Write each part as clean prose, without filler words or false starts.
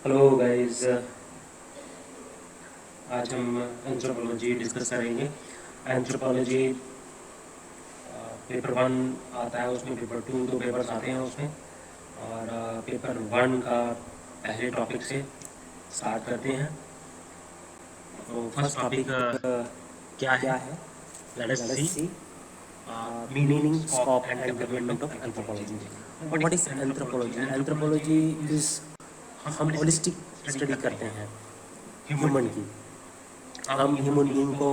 Hello guys. आज हम anthropology discuss करेंगे। एंथ्रोपोलॉजी पेपर वन आता है, उसमें पेपर टू, दो पेपर्स आते हैं उसमें। और पेपर वन का पहले टॉपिक से स्टार्ट करते हैं। तो फर्स्ट टॉपिक क्या है? Let us see meaning, scope and development of anthropology. What is anthropology? Anthropology is, हम होलिस्टिक स्टडी करते हैं ह्यूमन की। हम ह्यूमन बीइंग को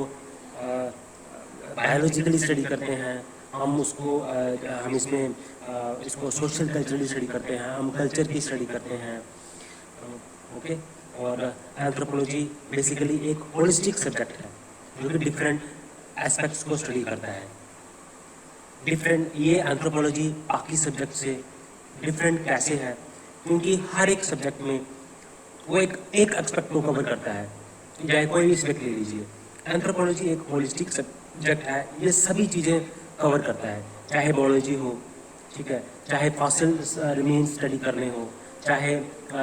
बायोलॉजिकली स्टडी करते हैं। हम उसको हम इसमें इसको सोशल कल्चरली स्टडी करते हैं, हम कल्चर की स्टडी करते हैं। ओके। और एंथ्रोपोलॉजी बेसिकली एक होलिस्टिक सब्जेक्ट है जो कि डिफरेंट एस्पेक्ट्स को स्टडी करता है। डिफरेंट ये एंथ्रोपोलॉजी बाकी सब्जेक्ट से डिफरेंट कैसे है? क्योंकि हर एक सब्जेक्ट में वो एक एक एस्पेक्ट को कवर करता है। चाहे कोई भी एस्पेक्ट ले लीजिए, एंथ्रोपोलॉजी एक होलिस्टिक सब्जेक्ट है। ये सभी चीज़ें कवर करता है, चाहे बायोलॉजी हो, ठीक है, चाहे फॉसिल रिमेन्स स्टडी करने हो, चाहे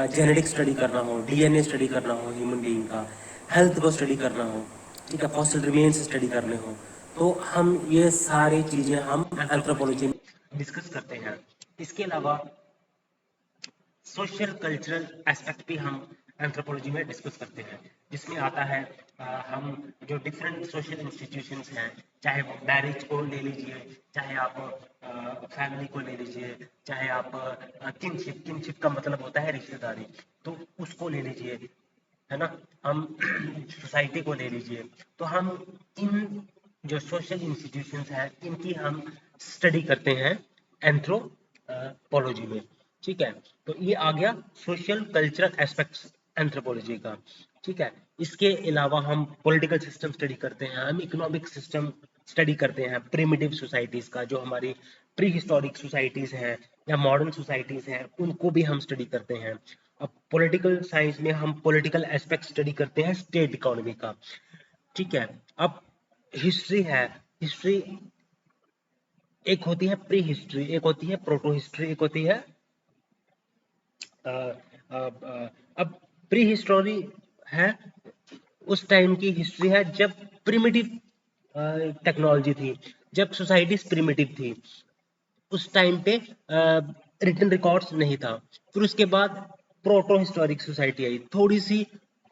जेनेटिक स्टडी करना हो, डीएनए स्टडी करना हो ह्यूमन बीइंग का, हेल्थ को स्टडी करना हो, ठीक है, फॉसिल रिमेन्स स्टडी करने हो, तो हम ये सारी चीज़ें हम एंथ्रोपोलॉजी में डिस्कस करते हैं। इसके अलावा सोशल कल्चरल एस्पेक्ट भी हम एंथ्रोपोलॉजी में डिस्कस करते हैं, जिसमें आता है हम जो डिफरेंट सोशल इंस्टीट्यूशंस हैं, चाहे वो मैरिज को ले लीजिए, चाहे आप फैमिली को ले लीजिए, चाहे आप किनशिप, किनशिप का मतलब होता है रिश्तेदारी, तो उसको ले लीजिए, है ना। हम सोसाइटी को ले लीजिए, तो हम इन जो सोशल इंस्टीट्यूशंस हैं इनकी हम स्टडी करते हैं एंथ्रोपोलॉजी में, ठीक है। तो ये आ गया सोशल कल्चरल एस्पेक्ट्स एंथ्रोपोलॉजी का, ठीक है। इसके अलावा हम पॉलिटिकल सिस्टम स्टडी करते हैं, हम इकोनॉमिक सिस्टम स्टडी करते हैं, प्रिमिटिव सोसाइटीज का, जो हमारी प्री हिस्टोरिक सोसाइटीज हैं या मॉडर्न सोसाइटीज हैं, उनको भी हम स्टडी करते हैं। अब पॉलिटिकल साइंस में हम पॉलिटिकल एस्पेक्ट स्टडी करते हैं स्टेट इकोनॉमी का, ठीक है। अब हिस्ट्री है, हिस्ट्री एक होती है प्री हिस्ट्री, एक होती है प्रोटो हिस्ट्री, एक होती है अब प्री हिस्टोरी है, उस टाइम की हिस्ट्री है जब प्रिमिटिव टेक्नोलॉजी थी, जब सोसाइटीज प्रिमिटिव थी, उस टाइम पे रिटन रिकॉर्ड्स नहीं था। फिर उसके बाद प्रोटो हिस्टोरिक सोसाइटी आई, थोड़ी सी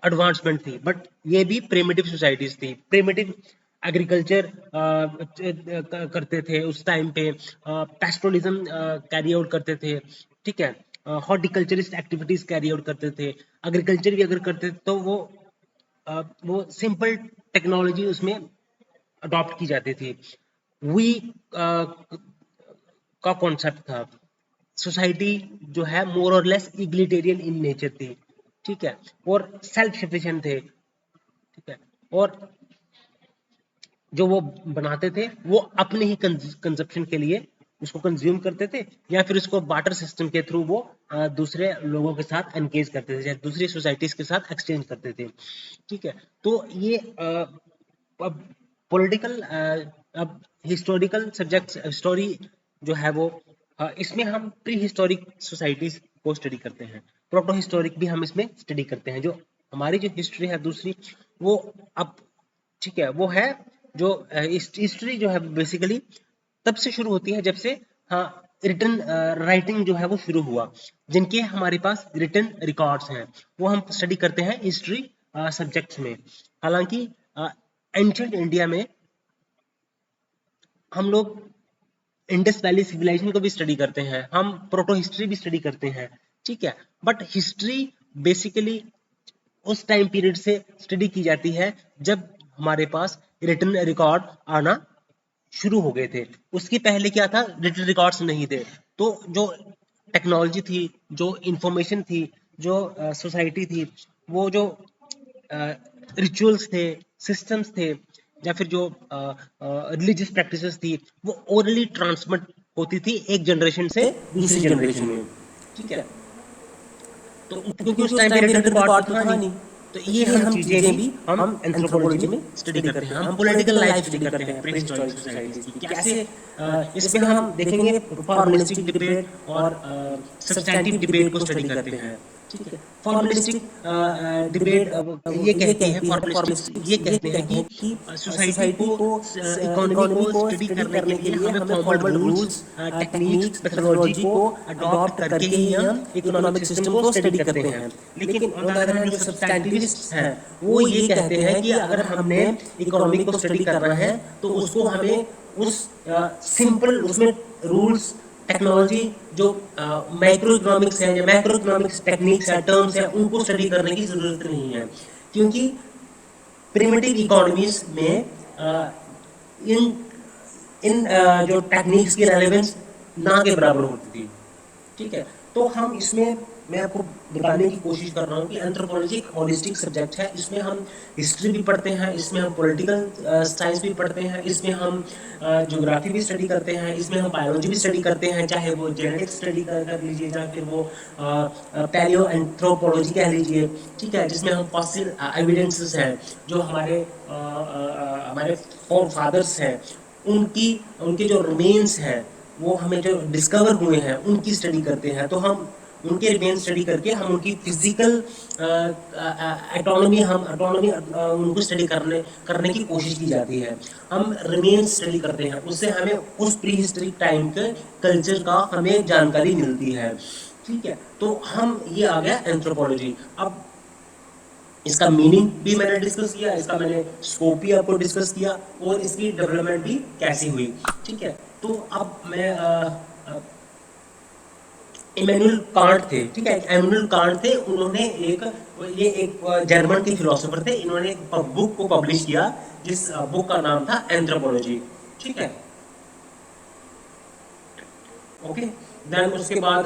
एडवांसमेंट थी, बट ये भी प्रिमिटिव सोसाइटीज थी। प्रिमिटिव एग्रीकल्चर करते थे उस टाइम पे, पेस्टोलिज्म कैरी आउट करते थे, ठीक है, हॉर्टिकल्चरिस्ट एक्टिविटीज कैरी आउट करते थे, एग्रीकल्चर भी अगर करते थे तो वो सिंपल टेक्नोलॉजी उसमें अडॉप्ट की जाती थी। वी का कॉन्सेप्ट था। सोसाइटी जो है मोर और लेस इग्लिटेरियन इन नेचर थी, ठीक है, और सेल्फ सफिशिएंट थे, ठीक है। और जो वो बनाते थे वो अपने ही कंजप्शन के लिए उसको कंज्यूम करते थे, या फिर उसको बार्टर सिस्टम के थ्रू वो दूसरे लोगों के साथ एंगेज करते थे, या दूसरी सोसाइटीज के साथ एक्सचेंज करते थे, ठीक है। तो ये अब पॉलिटिकल, अब हिस्टोरिकल सब्जेक्ट स्टोरी जो है वो इसमें हम प्री हिस्टोरिक सोसाइटीज को स्टडी करते हैं, प्रोटो हिस्टोरिक भी हम इसमें स्टडी करते हैं। जो हमारी जो हिस्ट्री है दूसरी, वो अब, ठीक है, वो है जो हिस्ट्री जो है बेसिकली तब से शुरू होती है जब से, हाँ, रिटन राइटिंग जो है वो शुरू हुआ, जिनके हमारे पास रिटन रिकॉर्ड्स हैं, वो हम स्टडी करते हैं हिस्ट्री सब्जेक्ट्स में। हालांकि एंशिएंट इंडिया में हम लोग इंडस वैली सिविलाइजेशन को भी स्टडी करते हैं, हम प्रोटो हिस्ट्री भी स्टडी करते हैं, ठीक है। बट हिस्ट्री बेसिकली उस टाइम पीरियड से स्टडी की जाती है जब हमारे पास रिटन रिकॉर्ड आना शुरू हो गए थे। उसके पहले क्या था, रिटन रिकॉर्ड्स नहीं थे, तो जो टेक्नोलॉजी थी, जो इंफॉर्मेशन थी, जो सोसाइटी थी, वो जो रिचुअल्स थे, सिस्टम्स थे, या फिर जो रिलीजियस प्रैक्टिसेस थी, वो ओरली ट्रांसमिट होती थी एक जनरेशन से दूसरी जनरेशन में, ठीक है। तो क्योंकि उस टाइम पे रिटन रिकॉर्ड तो था नहीं, तो ये हम चीजें भी हम एंथ्रोपोलॉजी में स्टडी करते हैं। हम पॉलिटिकल लाइफ स्टडी करते हैं प्री हिस्टोरिक सोसाइटीज की, कैसे इसमें हम देखेंगे फॉर्मलिस्टिक डिबेट और सब्सटैंटिव डिबेट को स्टडी करते हैं, ठीक है। फॉर्मलिस्टिक डिबेट ये कहती है, फॉर्मलिस्टिक ये कहते हैं कि सोसाइटी को इकोनॉमी को स्टडी करने के लिए हमें फॉर्मल रूल्स, टेक्निक्स, मेथोडोलॉजी को अडॉप्ट करके ही हम इकोनॉमिक सिस्टम को स्टडी करते हैं। लेकिन ऑन द अदर हैंड जो सब्सटैंटिविस्ट्स हैं वो ये कहते हैं कि अगर हमने इकोनॉमी को स्टडी करना है तो उसको हमें उस सिंपल उसमें रूल्स, टेक्नोलॉजी जो माइक्रो इकोनॉमिक्स है या मैक्रो इकोनॉमिक्स टेक्निक्स है, टर्म्स है, उनको स्टडी करने की जरूरत नहीं है, क्योंकि प्रिमिटिव इकोनॉमीज में इन इन जो टेक्निक्स की रेलेवेंस ना के बराबर होती थी। ठीक है, तो हम इसमें मैं आपको बताने की कोशिश कर रहा हूँ कि एंथ्रोपोलॉजी एक होलिस्टिक सब्जेक्ट है। इसमें हम हिस्ट्री भी पढ़ते हैं, इसमें हम पॉलिटिकल साइंस भी पढ़ते हैं, इसमें हम ज्योग्राफी भी स्टडी करते हैं, इसमें हम बायोलॉजी भी स्टडी करते हैं, चाहे वो जेनेटिक्स स्टडी कर लीजिए या फिर वो पैलियो एंथ्रोपोलॉजी कह लीजिए। ठीक है, जिसमें हम फॉसिल एविडेंसेस हैं जो हमारे फोर फादर्स हैं उनकी उनके जो रिमेन्स हैं वो हमें जो डिस्कवर हुए हैं उनकी स्टडी करते हैं। तो हम उनके रिमेन स्टडी करके हम उनकी फिजिकल ऑटोनॉमी उनको स्टडी करने की कोशिश की जाती है। हम रिमेन स्टडी करते हैं, उससे हमें उस प्री हिस्टोरिक टाइम के कल्चर का हमें जानकारी मिलती है। ठीक है, तो हम ये आ गया एंथ्रोपोलॉजी। अब इसका मीनिंग भी मैंने डिस्कस किया, इसका मैंने स्कोप भी आपको डिस्कस किया और इसकी डेवलपमेंट भी कैसी हुई। ठीक है, तो अब मैं इमैनुअल कांट थे। ठीक है, इमैनुअल कांट थे, उन्होंने एक जर्मन के फिलोसोफर थे, इन्होंने एक बुक को पब्लिश किया जिस बुक का नाम था एंथ्रोपोलॉजी। ठीक है, ओके, देन उसके बाद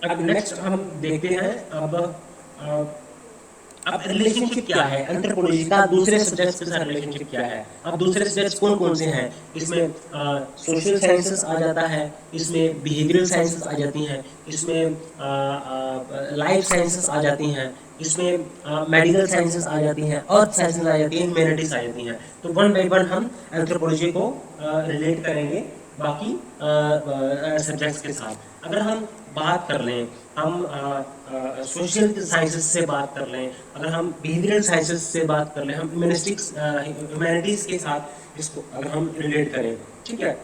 अब नेक्स्ट हम देखते हैं अब रिलेशनशिप क्या है एंथ्रोपोलॉजी का दूसरे सब्जेक्ट्स के साथ, रिलेशनशिप क्या है। अब दूसरे सब्जेक्ट्स कौन कौन से हैं, इसमें सोशल साइंसेस आ जाता है, इसमें बिहेवियरल साइंसेस आ जाती हैं, इसमें लाइफ साइंसेस आ जाती हैं, इसमें मेडिकल साइंसेस आ जाती हैं, अर्थ साइंसेस आ जाती हैं, ह्यूमैनिटीज आ जाती हैं। तो वन बाय वन हम एंथ्रोपोलॉजी को रिलेट करेंगे बाकी सब्जेक्ट्स के साथ। अगर हम बात कर लें, हम सोशल साइंसेस से बात कर लें, अगर हम बिहेवियरल साइंसेस से बात कर लें, हम ह्यूमैनिटीज के साथ इसको अगर हम रिलेट करें। ठीक है,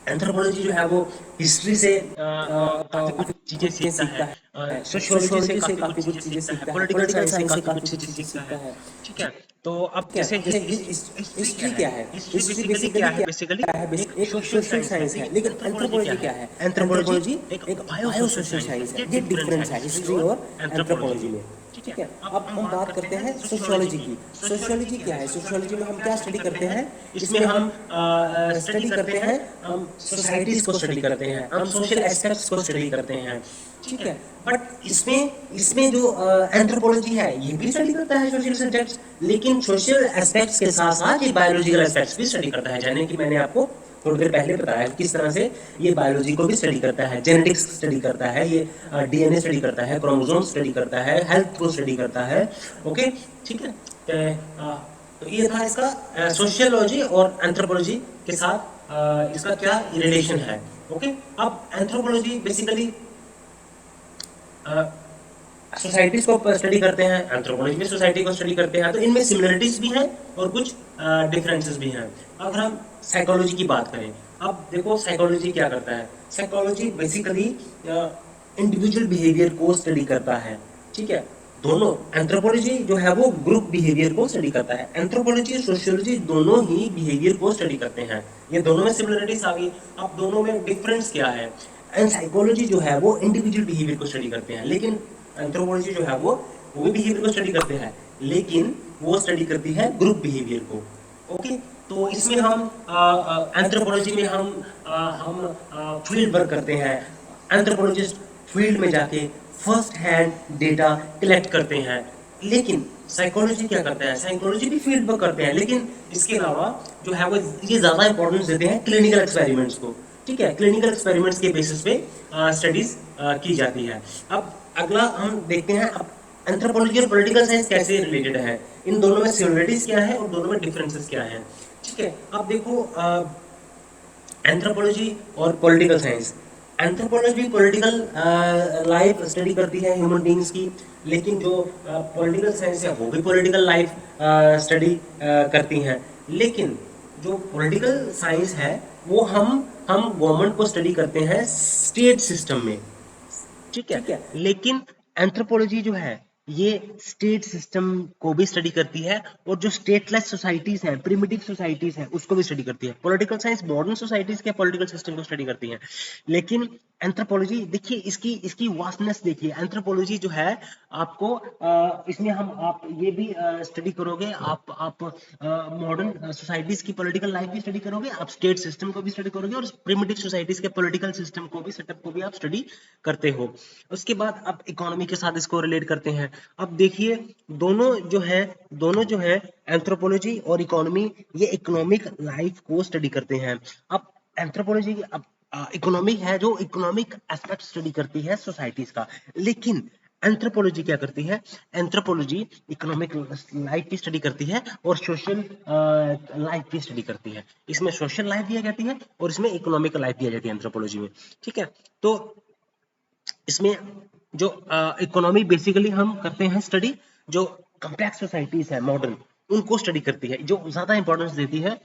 एंथ्रोपोलॉजी जो है वो हिस्ट्री से काफी कुछ चीजें सीखता है, सोशियोलॉजी से काफी कुछ चीजें सीखता है, पॉलिटिकल साइंस से काफी कुछ चीजें सीखता है। ठीक है, तो अब जैसे हिस्ट्री क्या है, हिस्ट्री बेसिकली क्या है, एक सोशल साइंस है, लेकिन एंथ्रोपोलॉजी क्या है, एंथ्रोपोलॉजी एक बायो सोशल साइंस है। ये डिफरेंस है हिस्ट्री और एंथ्रोपोलॉजी में। ठीक है, अब हम बात करते हैं सोशियोलॉजी की। सोशियोलॉजी क्या है, सोशियोलॉजी में हम क्या स्टडी करते हैं, इसमें हम स्टडी करते हैं, हम सोसाइटीज को स्टडी करते हैं, हम सोशल एस्पेक्ट्स को स्टडी करते हैं। ठीक है, बट इसमें जो एंथ्रोपोलॉजी है ये भी स्टडी करता है सोशल सब्जेक्ट्स, लेकिन सोशल एस्पेक्ट्स के साथ साथ ये बायोलॉजिकल एस्पेक्ट्स भी स्टडी करता है। यानी कि मैंने आपको थोड़ी देर पहले बताया किस तरह से ये बायोलॉजी को भी स्टडी करता है, जेनेटिक्स स्टडी करता है, ये डीएनए स्टडी करता है, क्रोमोसोम स्टडी करता है, हेल्थ को स्टडी करता है। ओके, ठीक है, तो ये था इसका सोशियोलॉजी और एंथ्रोपोलॉजी के साथ इसका क्या रिलेशन है। ओके, अब एंथ्रोपोलॉजी बेसिकली सोसाइटीज को स्टडी करते हैं, एंथ्रोपोलॉजी में सोसाइटी को स्टडी करते हैं, तो इनमें सिमिलरिटीज भी हैं और कुछ डिफरेंसेस भी हैं। अगर हम साइकोलॉजी की बात करें, अब देखो साइकोलॉजी क्या करता है, साइकोलॉजी बेसिकली इंडिविजुअल बिहेवियर को स्टडी करता है। ठीक है, दोनों एंथ्रोपोलॉजी जो है वो ग्रुप बिहेवियर को स्टडी करता है, एंथ्रोपोलॉजी सोशियोलॉजी दोनों ही बिहेवियर को स्टडी करते हैं। ये दोनों में सिमिलरिटीज आ गई, अब दोनों में डिफरेंस क्या है। एंड साइकोलॉजी जो है वो इंडिविजुअल बिहेवियर को स्टडी करते हैं, लेकिन एंथ्रोपोलॉजी जो है वो भी बिहेवियर को स्टडी करते हैं, लेकिन वो स्टडी करती है ग्रुप बिहेवियर को। ओके, तो इसमें हम एंथ्रोपोलॉजी में हम फील्ड वर्क करते हैं, एंथ्रोपोलॉजिस्ट फील्ड में जाके फर्स्ट हैंड डेटा कलेक्ट करते हैं, लेकिन साइकोलॉजी क्या करता है, साइकोलॉजी भी फील्ड वर्क करते हैं, लेकिन इसके अलावा जो है वो ये ज्यादा इंपॉर्टेंस देते हैं क्लिनिकल एक्सपेरिमेंट्स को। ठीक है, क्लिनिकल एक्सपेरिमेंट्स के बेसिस पे स्टडीज की जाती है। अब अगला हम देखते हैं अब एंथ्रोपोलॉजी और पॉलिटिकल साइंस कैसे रिलेटेड है, इन दोनों में सिमिलरिटीज क्या है और दोनों में डिफरेंसेस क्या है। ठीक है। अब देखो एंथ्रोपोलॉजी और political science. Anthropology political life study करती है ह्यूमन बींग्स की, लेकिन जो पॉलिटिकल साइंस है वो भी पॉलिटिकल लाइफ स्टडी करती हैं। लेकिन जो पॉलिटिकल साइंस है वो हम गवर्नमेंट को स्टडी करते हैं स्टेट सिस्टम में, ठीक है। लेकिन एंथ्रोपोलॉजी जो है ये स्टेट सिस्टम को भी स्टडी करती है, और जो स्टेटलेस सोसाइटीज हैं, प्रिमिटिव सोसाइटीज हैं, उसको भी स्टडी करती है। पॉलिटिकल साइंस मॉडर्न सोसाइटीज के पॉलिटिकल सिस्टम को स्टडी करती है, लेकिन एंथ्रोपोलॉजी देखिए इसकी वास्टनेस देखिए। एंथ्रोपोलॉजी जो है आपको इसमें हम आप ये भी स्टडी करोगे, आप मॉडर्न सोसाइटीज की पॉलिटिकल लाइफ भी स्टडी करोगे, आप स्टेट सिस्टम को भी स्टडी करोगे, और प्रिमिटिव सोसाइटीज के पॉलिटिकल सिस्टम को भी, सेटअप को भी आप स्टडी करते हो। उसके बाद आप इकोनॉमी के साथ इसको रिलेट करते हैं। अब देखिए दोनों जो है एंथ्रोपोलॉजी और इकोनॉमी, ये इकोनॉमिक लाइफ को स्टडी करते हैं। अब एंथ्रोपोलॉजी अब इकोनॉमिक है जो इकोनॉमिक एस्पेक्ट स्टडी करती है सोसाइटीज का, लेकिन एंथ्रोपोलॉजी क्या करती है? एंथ्रोपोलॉजी इकोनॉमिक लाइफ की स्टडी करती है और सोशल लाइफ की स्टडी करती है। इसमें सोशल लाइफ दिया जाती है और इसमें इकोनॉमिक लाइफ दिया जाती है एंथ्रोपोलॉजी में, ठीक है। तो इसमें जो इकोनॉमी बेसिकली हम करते हैं स्टडी, जो कम्प्लेक्स सोसाइटीज है मॉडर्न, उनको स्टडी करती है। जो ज्यादा इंपॉर्टेंस देती है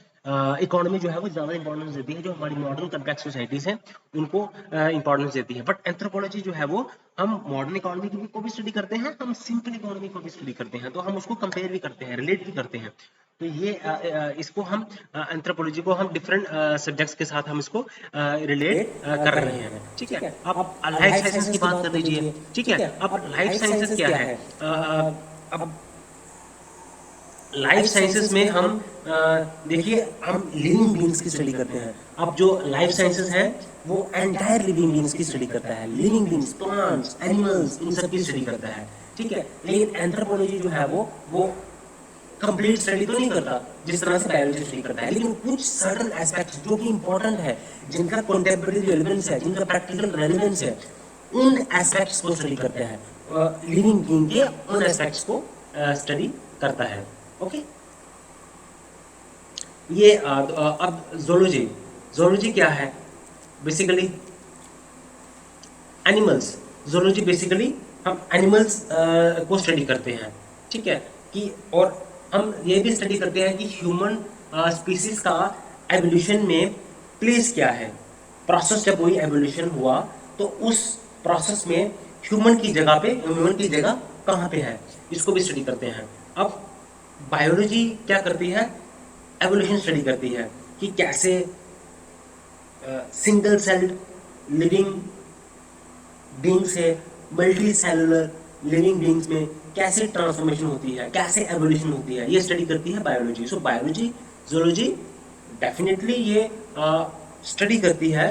इकोनॉमी जो है वो ज्यादा इंपॉर्टेंस देती है जो हमारी मॉडर्न कम्प्लेक्स सोसाइटीज हैं उनको इंपॉर्टेंस देती है। बट एंथ्रोपोलॉजी जो है वो हम मॉडर्न इकोनॉमी को भी स्टडी करते हैं, हम सिंपल इकोनॉमी को भी स्टडी करते हैं, तो हम उसको कंपेयर भी करते हैं, रिलेट भी करते हैं। तो ये इसको हम एंथ्रोपोलॉजी को हम डिफरेंट सब्जेक्ट्स के साथ हम इसको रिलेट कर रहे हैं, ठीक है। अब लाइफ साइंसेस की बात कर लीजिए, ठीक है। अब लाइफ साइंसेस क्या है? अब लाइफ साइंसेस में हम देखिए हम लिविंग बीइंग्स की स्टडी करते हैं। अब जो लाइफ साइंसेस है वो एंटायर लिविंग बीइंग्स की स्टडी करता है, लिविंग बीइंग्स, प्लांट्स, एनिमल्स, इन सब की स्टडी करता है, ठीक है। लेकिन एंथ्रोपोलॉजी जो है वो कंप्लीट स्टडी तो नहीं करता जिस तरह से बायोलॉजी स्टडी करता है, लेकिन कुछ सर्टेन एस्पेक्ट्स जो कि इंपॉर्टेंट है, जिनका कंटेम्परेरी रेलेवेंस है, जिनका प्रैक्टिकल रेलेवेंस है, उन एस्पेक्ट्स को स्टडी करते हैं, लिविंग बीइंग के उन एस्पेक्ट्स को स्टडी करता है, ओके। ये अब जोलॉजी क्या है? Basically animals. जोलॉजी बेसिकली हम एनिमल्स को स्टडी करते हैं, ठीक है। कि और हम ये भी स्टडी करते हैं कि ह्यूमन स्पीसीज का एवोल्यूशन में प्लेस क्या है। प्रोसेस जब कोई एवोल्यूशन हुआ तो उस प्रोसेस में ह्यूमन की जगह कहाँ पे है, इसको भी स्टडी करते हैं। अब बायोलॉजी क्या करती है? एवोल्यूशन स्टडी करती है कि कैसे सिंगल सेल्ड लिविंग बीइंग से मल्टी सेलुलर लिविंग बीइंग्स में कैसे ट्रांसफॉर्मेशन होती है, कैसे एवोल्यूशन होती है, ये स्टडी करती है बायोलॉजी। सो बायोलॉजी, जूलॉजी डेफिनेटली ये स्टडी करती है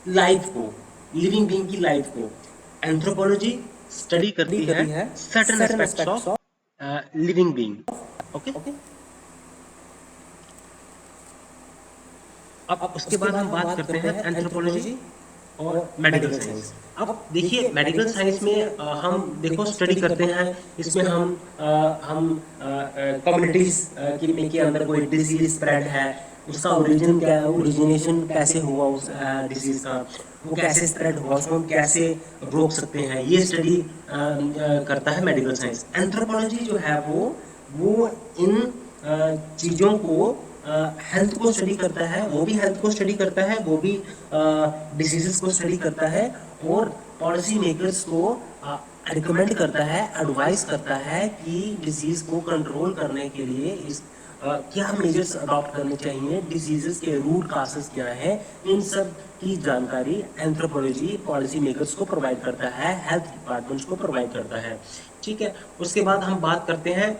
लाइफ को, लिविंग बीइंग की लाइफ को। एंथ्रोपोलॉजी स्टडी करती है certain aspects of living being, okay. अब उसके बाद हम बात करते हैं एंथ्रोपोलॉजी और मेडिकल साइंस। अब देखिए मेडिकल साइंस में हम देखो स्टडी करते हैं, इसमें हम कम्युनिटीज के अंदर कोई डिजीज स्प्रेड है, उसका ओरिजिन क्या है, ओरिजिनेशन कैसे हुआ उस डिजीज का, वो कैसे स्प्रेड हुआ, उसको हम कैसे रोक सकते हैं, ये स्टडी करता है मेडिकल साइंस। एंथ्रोपोलॉजी जो है वो इन चीज़ों को हेल्थ को स्टडी करता है, वो भी हेल्थ को स्टडी करता है, वो भी डिसीजेस को स्टडी करता है, और पॉलिसी मेकर्स को रिकमेंड करता है, एडवाइस करता है कि डिजीज को कंट्रोल करने के लिए क्या मेजर्स अडॉप्ट करने चाहिए, डिजीजेस के रूट कासेस क्या है, इन सब की जानकारी एंथ्रोपोलॉजी पॉलिसी मेकर्स को प्रोवाइड करता है, हेल्थ डिपार्टमेंट्स को प्रोवाइड करता है, ठीक है। उसके बाद हम बात करते हैं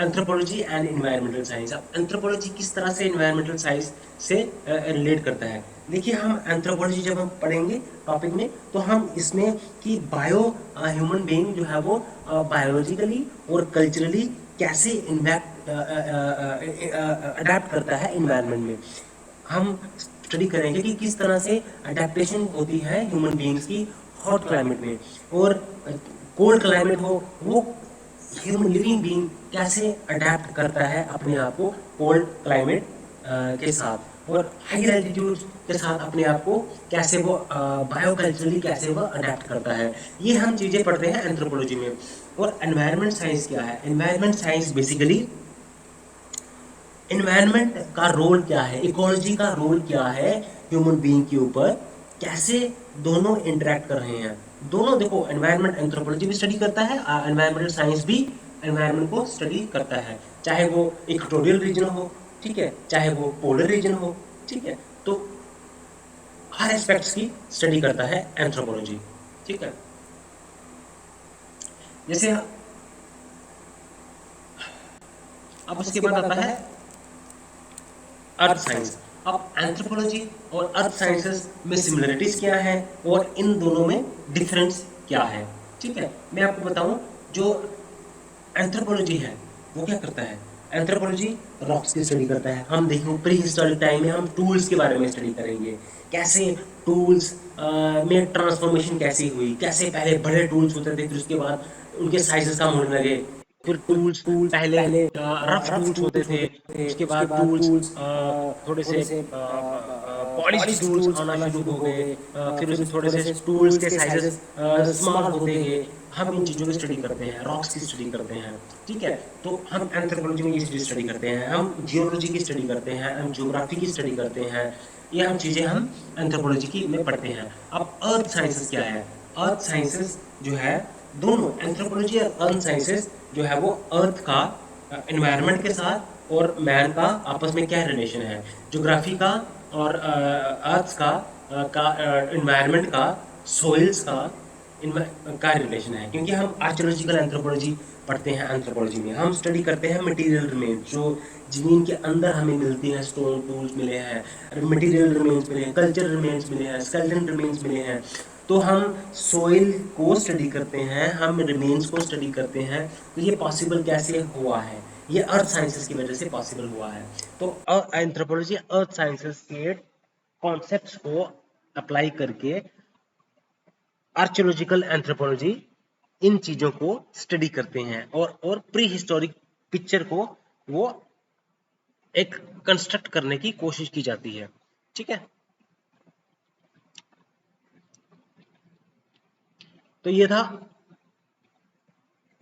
एंथ्रोपोलॉजी एंड एनवायरमेंटल साइंस। अब एंथ्रोपोलॉजी किस तरह से एनवायरमेंटल साइंस से रिलेट करता है? देखिए हम एंथ्रोपोलॉजी जब हम पढ़ेंगे टॉपिक में, तो हम इसमें कि बायो ह्यूमन बीइंग जो है वो बायोलॉजिकली और कल्चरली कैसे अडेप्ट करता है एनवायरनमेंट में। हम स्टडी करेंगे कि किस तरह से अडेप्टेशन होती है ह्यूमन बीइंग्स की हॉट क्लाइमेट में, और कोल्ड क्लाइमेट हो वो ह्यूमन लिविंग बीइंग कैसे अडेप्ट करता है अपने आप को कोल्ड क्लाइमेट के साथ, और हायर एल्टीट्यूड के साथ अपने आप को कैसे वो बायोकल्चरली कैसे वो अडेप्ट करता है, ये हम चीज़ें पढ़ते हैं एंथ्रोपोलॉजी में। और एनवायरनमेंट साइंस क्या है? एनवायरनमेंट साइंस बेसिकली एनवायरनमेंट का रोल क्या है, इकोलॉजी का रोल क्या है ह्यूमन बीइंग के ऊपर, कैसे दोनों इंटरेक्ट कर रहे हैं। दोनों देखो, एनवायरनमेंट एंथ्रोपोलॉजी भी स्टडी करता है, एनवायरमेंटल साइंस भी एनवायरनमेंट को स्टडी करता है, चाहे वो इक्वेटोरियल रीजन हो, ठीक है, चाहे वो पोलर रीजन हो, ठीक है। तो हर एस्पेक्ट्स की स्टडी करता है एंथ्रोपोलॉजी, ठीक है। जैसे अब उसके बाद आता है अर्थ साइंस। अब एंथ्रोपोलॉजी और अर्थ साइंसेस में सिमिलरिटीज क्या है और इन दोनों में डिफरेंस क्या है, ठीक है। मैं आपको बताऊं, जो एंथ्रोपोलॉजी है वो क्या करता है? एंथ्रोपोलॉजी रॉक्स की स्टडी करता है। हम देखो प्री हिस्टोरिक टाइम में हम टूल्स के बारे में स्टडी करेंगे, कैसे टूल्स में ट्रांसफॉर्मेशन कैसे हुई, कैसे पहले बड़े टूल्स होते थे, फिर उसके बाद उनके साइजेस कम होने लगे, फिर टूल्स पहले रफ टूल्स होते थे, उसके बाद टूल्स थोड़े से पॉलिश टूल्स आना शुरू हो गए, फिर उस थोड़े से टूल्स के साइजेस स्मॉल होते गए। हम इन चीज़ों की स्टडी करते हैं, रॉक्स की स्टडी करते हैं, ठीक है। तो हम एंथ्रोपोलॉजी में ये चीज़ स्टडी करते हैं, हम जियोलॉजी की स्टडी करते हैं, हम ज्योग्राफी की स्टडी करते हैं, ये हम चीज़ें हम एंथ्रोपोलॉजी की में पढ़ते हैं। अब अर्थ साइंसेस क्या है? अर्थ साइंसेस जो है, दोनों एंथ्रोपोलॉजी और अर्थ साइंसेस जो है वो अर्थ का एनवायरनमेंट के साथ और मैन का आपस में क्या रिलेशन है, ज्योग्राफी का और अर्थ का एनवायरनमेंट का, सोइल्स का रिलेशन है। क्योंकि हम आर्कियोलॉजिकल एंथ्रोपोलॉजी पढ़ते हैं, एंथ्रोपोलॉजी में हम स्टडी करते हैं मटेरियल रिमेन्स, जो जमीन के अंदर हमें मिलती हैं, स्टोन टूल्स मिले हैं, मटेरियल रिमेन्स मिले हैं, कल्चर रिमेन्स मिले हैं, स्केलेटन रिमेन्स मिले हैं। तो हम सोइल को स्टडी करते हैं, हम रिमेन्स को स्टडी करते हैं। तो ये पॉसिबल कैसे हुआ है? ये अर्थ साइंसेस की वजह से पॉसिबल हुआ है। तो एंथ्रोपोलॉजी अर्थ साइंसेस के कॉन्सेप्ट्स को अप्लाई करके आर्कियोलॉजिकल एंथ्रोपोलॉजी इन चीजों को स्टडी करते हैं, और प्री हिस्टोरिक पिक्चर को वो एक कंस्ट्रक्ट करने की कोशिश की जाती है, ठीक है। तो ये था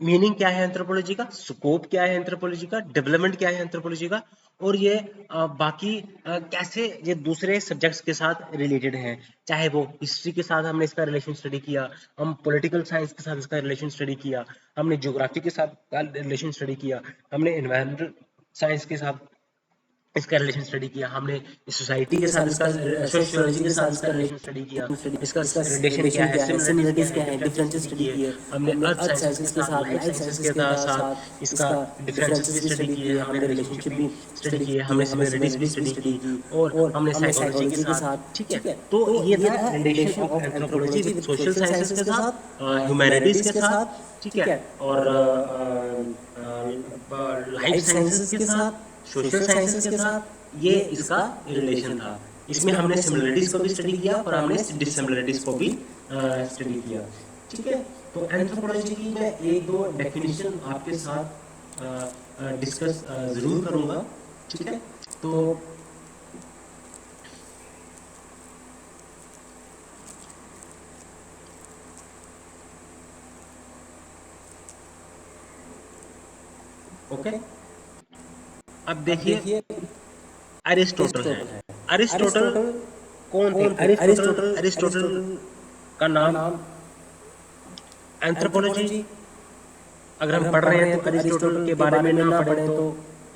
मीनिंग क्या है एंथ्रोपोलॉजी का, स्कोप क्या है एंथ्रोपोलॉजी का, डेवलपमेंट क्या है एंथ्रोपोलॉजी का, और ये बाकी कैसे ये दूसरे सब्जेक्ट्स के साथ रिलेटेड है। चाहे वो हिस्ट्री के साथ हमने इसका रिलेशन स्टडी किया, हम पॉलिटिकल साइंस के साथ इसका रिलेशन स्टडी किया, हमने ज्योग्राफी के साथ रिलेशन स्टडी किया, हमने एनवायरमेंटल साइंस के साथ इसका रिलेशन स्टडी किया, हमने सोसाइटी के साथ इसका, सोशियोलॉजी के साथ इसका रिलेशन स्टडी किया, इसका रिलेशन क्या है, सिमिलरिटीज क्या है, डिफरेंसेस स्टडी किए। हमने अर्थ साइंसेस के साथ, लाइफ साइंसेस के साथ इसका डिफरेंसेस भी स्टडी किए, हमने रिलेशनशिप भी स्टडी किए, हमने सिमिलरिटीज भी स्टडी की, और हमने साइकोलॉजी के साथ, ठीक है। तो ये था relation of anthropology with social sciences के साथ, ह्यूमैनिटीज के साथ, ठीक है, और लाइफ साइंसेस के साथ, सोशल साइंसेस के साथ, ये इसका रिलेशन था। इसमें हमने सिमिलरिटीज को भी स्टडी किया और हमने डिसिमिलरिटीज को भी स्टडी किया, ठीक है। तो एंथ्रोपोलॉजी की मैं एक दो डेफिनेशन आपके साथ डिस्कस जरूर करूंगा, ठीक है। तो ओके, अब देखिए अरिस्टोटल है। अरिस्टोटल कौन थे? अरिस्टोटल का नाम एंथ्रोपोलॉजी अगर हम पढ़ रहे हैं तो अरिस्टोटल के बारे में ना पढ़े तो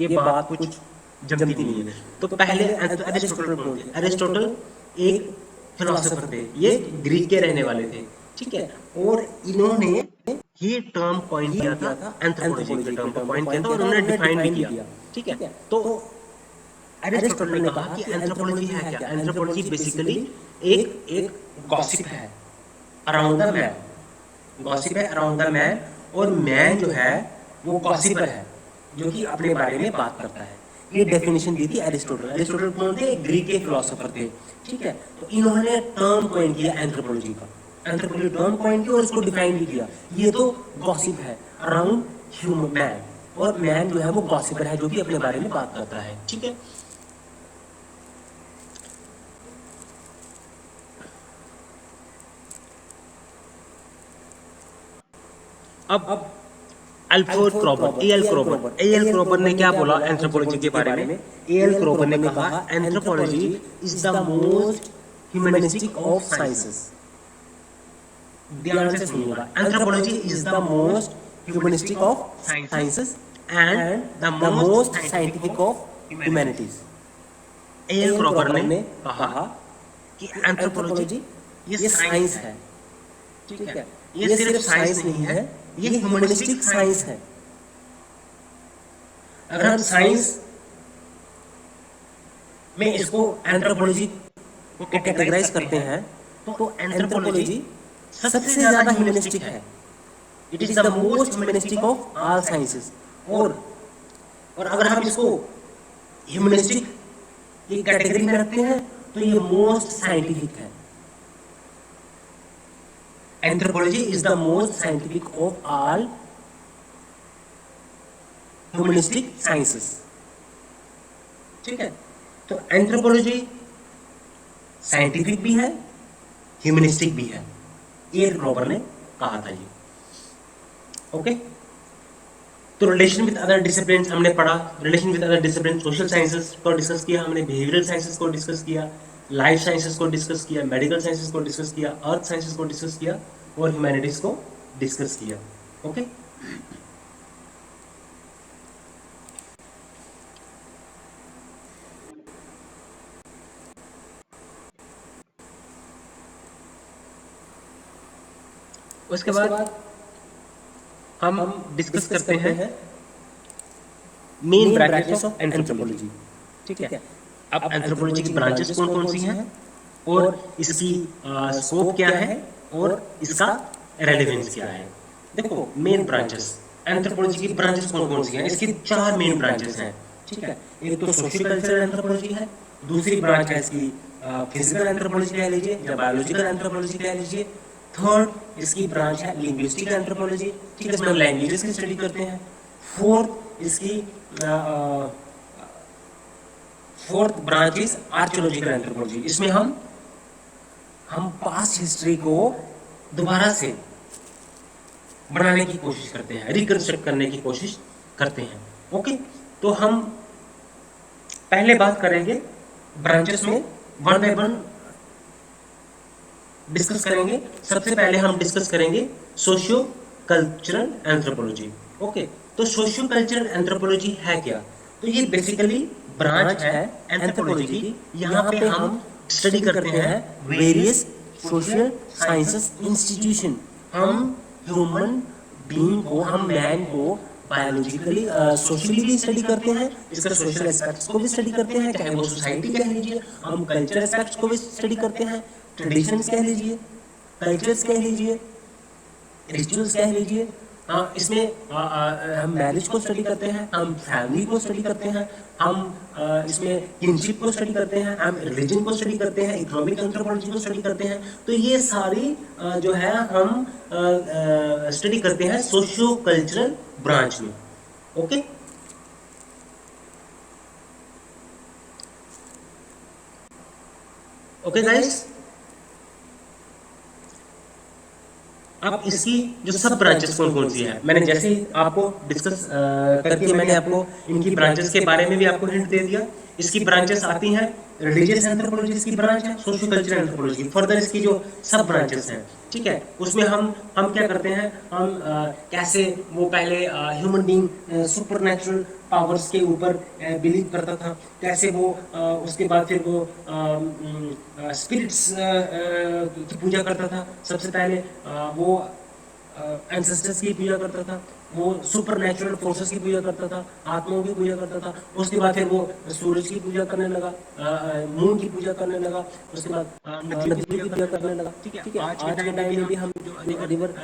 ये बात कुछ जमती नहीं है। तो पहले अरिस्टोटल कौन थे? अरिस्टोटल एक फिलोसोफर थे, ये ग्रीक के रहने वाले थे, ठीक है। और इन्होंने ये टर्म कॉइन किया था, एंथ्रोपोलॉजी के टर्म को कॉइन किया था, और उन्होंने डिफाइन भी किया, ठीक है। तो अरिस्टोटल ने कहा कि एंथ्रोपोलॉजी है क्या? एंथ्रोपोलॉजी बेसिकली एक गॉसिप है अराउंड द मैन, गॉसिप है अराउंड द मैन, और मैन जो है वो गॉसिपर है, जो कि अपने बारे में बात करता है। ये डेफिनेशन दी थी अरिस्टोटल। अरिस्टोटल कौन थे? ग्रीक के फिलोसोफर थे, ठीक है। तो इन्होंने टर्म कॉइन किया एंथ्रोपोलॉजी का, एंथ्रोपोलॉजी टर्म कॉइन किया और उसको डिफाइन भी किया। ये तो गॉसिप है अराउंड ह्यूमन मैन, और मैन जो है वो गॉसिपर है, जो कि अपने बारे में बात करता है, ठीक है। अब अल्फ्रेड क्रॉबर, ए एल क्रॉबर ने क्या बोला एंथ्रोपोलॉजी के बारे में? ए एल क्रॉबर ने कहा anthropology is the most humanistic of sciences. ध्यान से सुनिएगा, anthropology is the most humanistic of sciences and the most scientific of humanities. A L Kroeber ने कहा कि एंथ्रोपोलॉजी ये साइंस है, ठीक है, ये सिर्फ साइंस नहीं है, ये ह्यूमनिस्टिक साइंस है। अगर हम साइंस में इसको एंथ्रोपोलॉजी को कैटेगराइज करते हैं तो एंथ्रोपोलॉजी सबसे ज्यादा ह्यूमनिस्टिक है। It is the most humanistic of all sciences. और अगर हम इसको ह्यूमनिस्टिक की कैटेगरी में रखते हैं तो ये मोस्ट साइंटिफिक है। Anthropology is the most scientific of all humanistic sciences, ठीक है। तो एंथ्रोपोलॉजी साइंटिफिक भी है, ह्यूमनिस्टिक भी है, ए क्रॉबर ने कहा था ये, ओके। तो रिलेशन विद अदर डिसिप्लिन हमने पढ़ा, relation with other discipline, social sciences को डिस्कस किया हमने, बिहेवियरल साइंसेस को डिस्कस किया, लाइफ साइंसेस को डिस्कस किया, मेडिकल साइंसेस को डिस्कस किया, अर्थ साइंसेस को डिस्कस किया और ह्यूमैनिटीज को डिस्कस किया, ओके। उसके बाद हम डिस्कस करते हैं मेन ब्रांचेस ऑफ एंथ्रोपोलॉजी, ठीक है। अब एंथ्रोपोलॉजी की ब्रांचेस कौन कौन सी हैं और इसकी स्कोप क्या है और इसका रेलेवेंस क्या है। देखो मेन ब्रांचेस, एंथ्रोपोलॉजी की ब्रांचेस कौन कौन सी हैं? इसकी 4 मेन ब्रांचेस हैं, ठीक है। एक तो सोशियो कल्चरल एंथ्रोपोलॉजी है, दूसरी ब्रांच है इसकी फिजिकल एंथ्रोपोलॉजी कह लीजिए या बायोलॉजिकल एंथ्रोपोलॉजी कह लीजिए। थर्ड इसकी ब्रांच है लिंग्विस्टिक एंथ्रोपोलॉजी, ठीक है, इसमें हम लैंग्वेजेस की स्टडी करते हैं। Fourth branch is archaeological anthropology, इसमें हम पास्ट हिस्ट्री को दोबारा से बनाने की कोशिश करते हैं, रिकंस्ट्रक्ट करने की कोशिश करते हैं, ओके। तो हम पहले बात करेंगे ब्रांचेस में, वन बाय वन डिस्कस करेंगे। सबसे पहले हम डिस्कस करेंगे सोशियो कल्चरल एंथ्रोपोलॉजी, ओके। तो सोशियो कल्चरल एंथ्रोपोलॉजी है क्या? तो ये बेसिकली ब्रांच है एंथ्रोपोलॉजी की। यहाँ पे हम स्टडी करते हैं वेरियस सोशल साइंसेस इंस्टीट्यूशन। हम ह्यूमन बीइंग को, हम मैन को बायोलॉजिकली सोशली भी स्टडी करते हैं, इसका सोशल एस्पेक्ट्स को भी स्टडी करते हैं, चाहे वो सोसाइटी कह लीजिए, हम कल्चर एस्पेक्ट्स को भी स्टडी करते हैं, ट्रेडिशंस कह लीजिए, कल्चर्स कह लीजिए, रिचुअल्स कह लीजिए। इसमें हम मैरिज को स्टडी करते हैं, हम फैमिली को स्टडी करते हैं, हम इसमें किनशिप को स्टडी करते हैं, हम रिलीजन को स्टडी करते हैं, इकोनॉमिक एंथ्रोपोलॉजी को स्टडी करते हैं। तो ये सारी जो है हम स्टडी करते हैं सोशियो कल्चरल ब्रांच में, ओके। ओके गाइस, अब इसकी जो सब ब्रांचेस कौन कौन सी है, मैंने जैसे ही आपको डिस्कस करके मैंने आपको इनकी ब्रांचेस के बारे में भी आपको हिंट दे दिया। इसकी ब्रांचेस आती हैं, रिलीजियस एंथ्रोपोलॉजी इसकी ब्रांच है, सोशियो कल्चरल एंथ्रोपोलॉजी फर्दर इसकी जो सब ब्रांचेस हैं, ठीक है। उसमें हम क्या करते हैं, हम कैसे वो पहले ह्यूमन बीइंग सुपरनैचुरल पावर्स के ऊपर बिलीव करता था, कैसे वो उसके बाद फिर वो स्पिरिट्स की पूजा करता था। सबसे पहले वो एंसेस्टर्स की पूजा करता था, वो सुपरनैचुरल फोर्सेस की पूजा करता था, आत्माओं की पूजा करता था। उसके बाद फिर वो सूरज की पूजा करने लगा, मून की पूजा करने लगा, उसके बाद नदियों की पूजा करने लगा, ठीक है। आज के टाइम में भी हम जो रिवर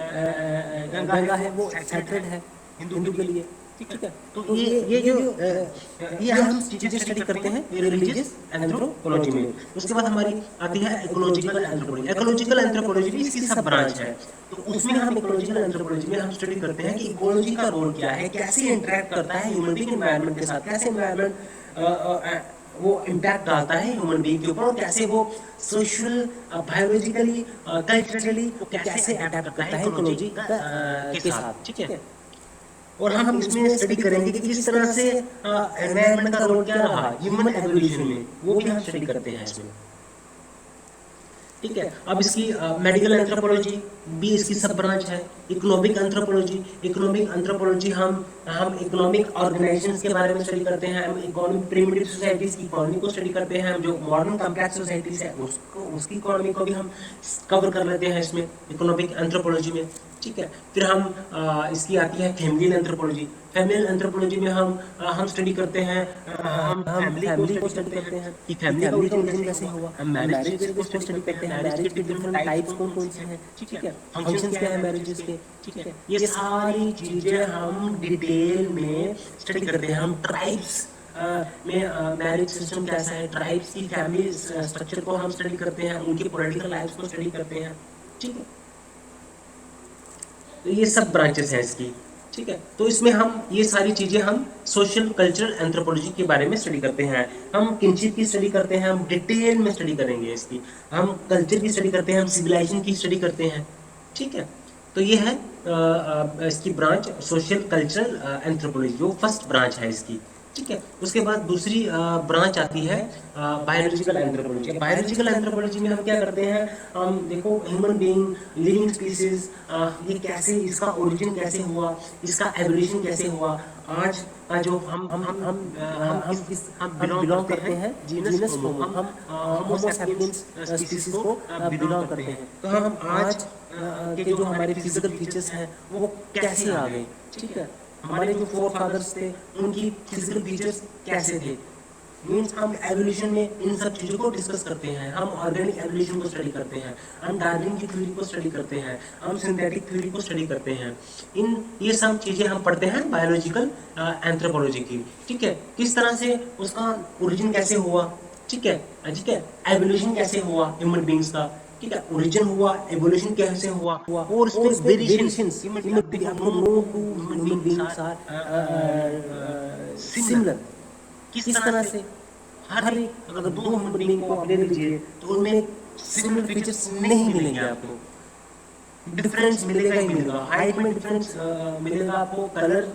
गंगा है वो सेक्रेड है हिंदू के लिए, ठीक है। तो ये जो ये हम चीजें स्टडी करते हैं ये रिलीजियस एंथ्रोपोलॉजी में। उसके बाद हमारी आती है इकोलॉजिकल एंथ्रोपोलॉजी। इकोलॉजिकल एंथ्रोपोलॉजी भी इसकी सब ब्रांच है। तो उसमें हम इकोलॉजिकल एंथ्रोपोलॉजी में हम स्टडी करते हैं कि इकोलॉजी का रोल क्या है, कैसे इंटरेक्ट करता है ह्यूमन बीइंग एनवायरनमेंट के साथ, कैसे एनवायरनमेंट वो इम्पैक्ट डालता है ह्यूमन बीइंग के ऊपर, और कैसे वो सोशल, बायोलॉजिकली, कल्चरली वो कैसे अडेप्ट करता है इकोलॉजी के साथ। ठीक है। और हम इसमें स्टडी करेंगे कि किस तरह से एनवायरनमेंट का रोल क्या रहा ह्यूमन एवोल्यूशन में, वो भी हम स्टडी करते हैं इसमें। ठीक है। अब इसकी मेडिकल एंथ्रोपोलॉजी भी इसकी सब ब्रांच है। इकोनॉमिक एंथ्रोपोलॉजी, इकोनॉमिक एंथ्रोपोलॉजी हम इकोनॉमिक ऑर्गेनाइजेशंस के बारे में स्टडी करते हैं, हम इकोनॉमिक प्रिमिटिव सोसाइटीज की इकोनॉमी को स्टडी करते हैं, हम जो मॉडर्न कॉम्प्लेक्स सोसाइटीज है उसको, उसकी इकोनॉमी को भी हम कवर कर लेते हैं इसमें इकोनॉमिक एंथ्रोपोलॉजी में। ठीक है। फिर हम इसकी आती है फैमिली एंथ्रोपोलॉजी। फैमिली एंथ्रोपोलॉजी में हम स्टडी करते हैं, हम फैमिली को स्टडी करते हैं कि फैमिली का ओरिजिन कैसे हुआ, हम मैरिज को स्टडी करते हैं, मैरिज के डिफरेंट टाइप्स कौन कौन से हैं। ठीक है। फंक्शंस क्या है मैरिजेस के। ठीक है। ये सारी चीजें हम डिटेल में स्टडी करते हैं। हम ट्राइब्स में मैरिज सिस्टम कैसा है, ट्राइब्स की फैमिली स्ट्रक्चर को हम स्टडी करते हैं, उनकी पॉलिटिकल लाइफ को स्टडी करते हैं। ठीक है। तो ये सब ब्रांचेस हैं इसकी। ठीक है। तो इसमें हम ये सारी चीजें हम सोशल कल्चरल एंथ्रोपोलॉजी के बारे में स्टडी करते हैं। हम किनशिप की स्टडी करते हैं, हम डिटेल में स्टडी करेंगे इसकी। हम कल्चर की स्टडी करते हैं, हम सिविलाइजेशन की स्टडी करते हैं। ठीक है। तो ये है इसकी ब्रांच सोशल कल्चरल एंथ्रोपोलॉजी, जो फर्स्ट ब्रांच है इसकी। ठीक है। उसके बाद दूसरी ब्रांच आती है बायोलॉजिकल एंथ्रोपोलॉजी। बायोलॉजिकल एंथ्रोपोलॉजी में हम क्या करते हैं, हम देखो ह्यूमन बीइंग, लिविंग स्पीसीज, ये कैसे, इसका ओरिजिन कैसे हुआ, इसका एवोल्यूशन कैसे हुआ। आज का जो हम बिलोंग करते हैं जीनस होमो, हम होमो सैपियंस स्पीसीज को बिलोंग करते हैं। तो हम आज के जो हमारे फिजिकल फीचर्स हैं वो कैसे आ गए। ठीक है। हमारे जो फोर फादर्स थे उनकी फिजिकल फीचर्स कैसे थे, मीन्स हम एवोल्यूशन में इन सब चीज़ों को डिस्कस करते हैं। हम ऑर्गेनिक एवोल्यूशन को स्टडी करते हैं, हम डार्विन की थ्योरी को स्टडी करते हैं, हम सिंथेटिक थ्योरी को स्टडी करते हैं। ये सब चीज़ें हम पढ़ते हैं बायोलॉजिकल एंथ्रोपोलॉजी की। ठीक है। किस तरह से उसका ओरिजिन कैसे हुआ। ठीक है। ठीक है। एवोल्यूशन कैसे हुआ ह्यूमन बींग्स का। ठीक है। ओरिजिन हुआ, एवोल्यूशन कैसे हुआ, और उसमें variations, no two human beings are similar. किस तरह से हर एक, अगर दो ह्यूमन बीइंग को आप ले लीजिए तो उनमें सिमिलर फीचर्स नहीं मिलेंगे आपको, डिफरेंस मिलेगा ही मिलेगा। हाइट में डिफरेंस मिलेगा आपको, कलर,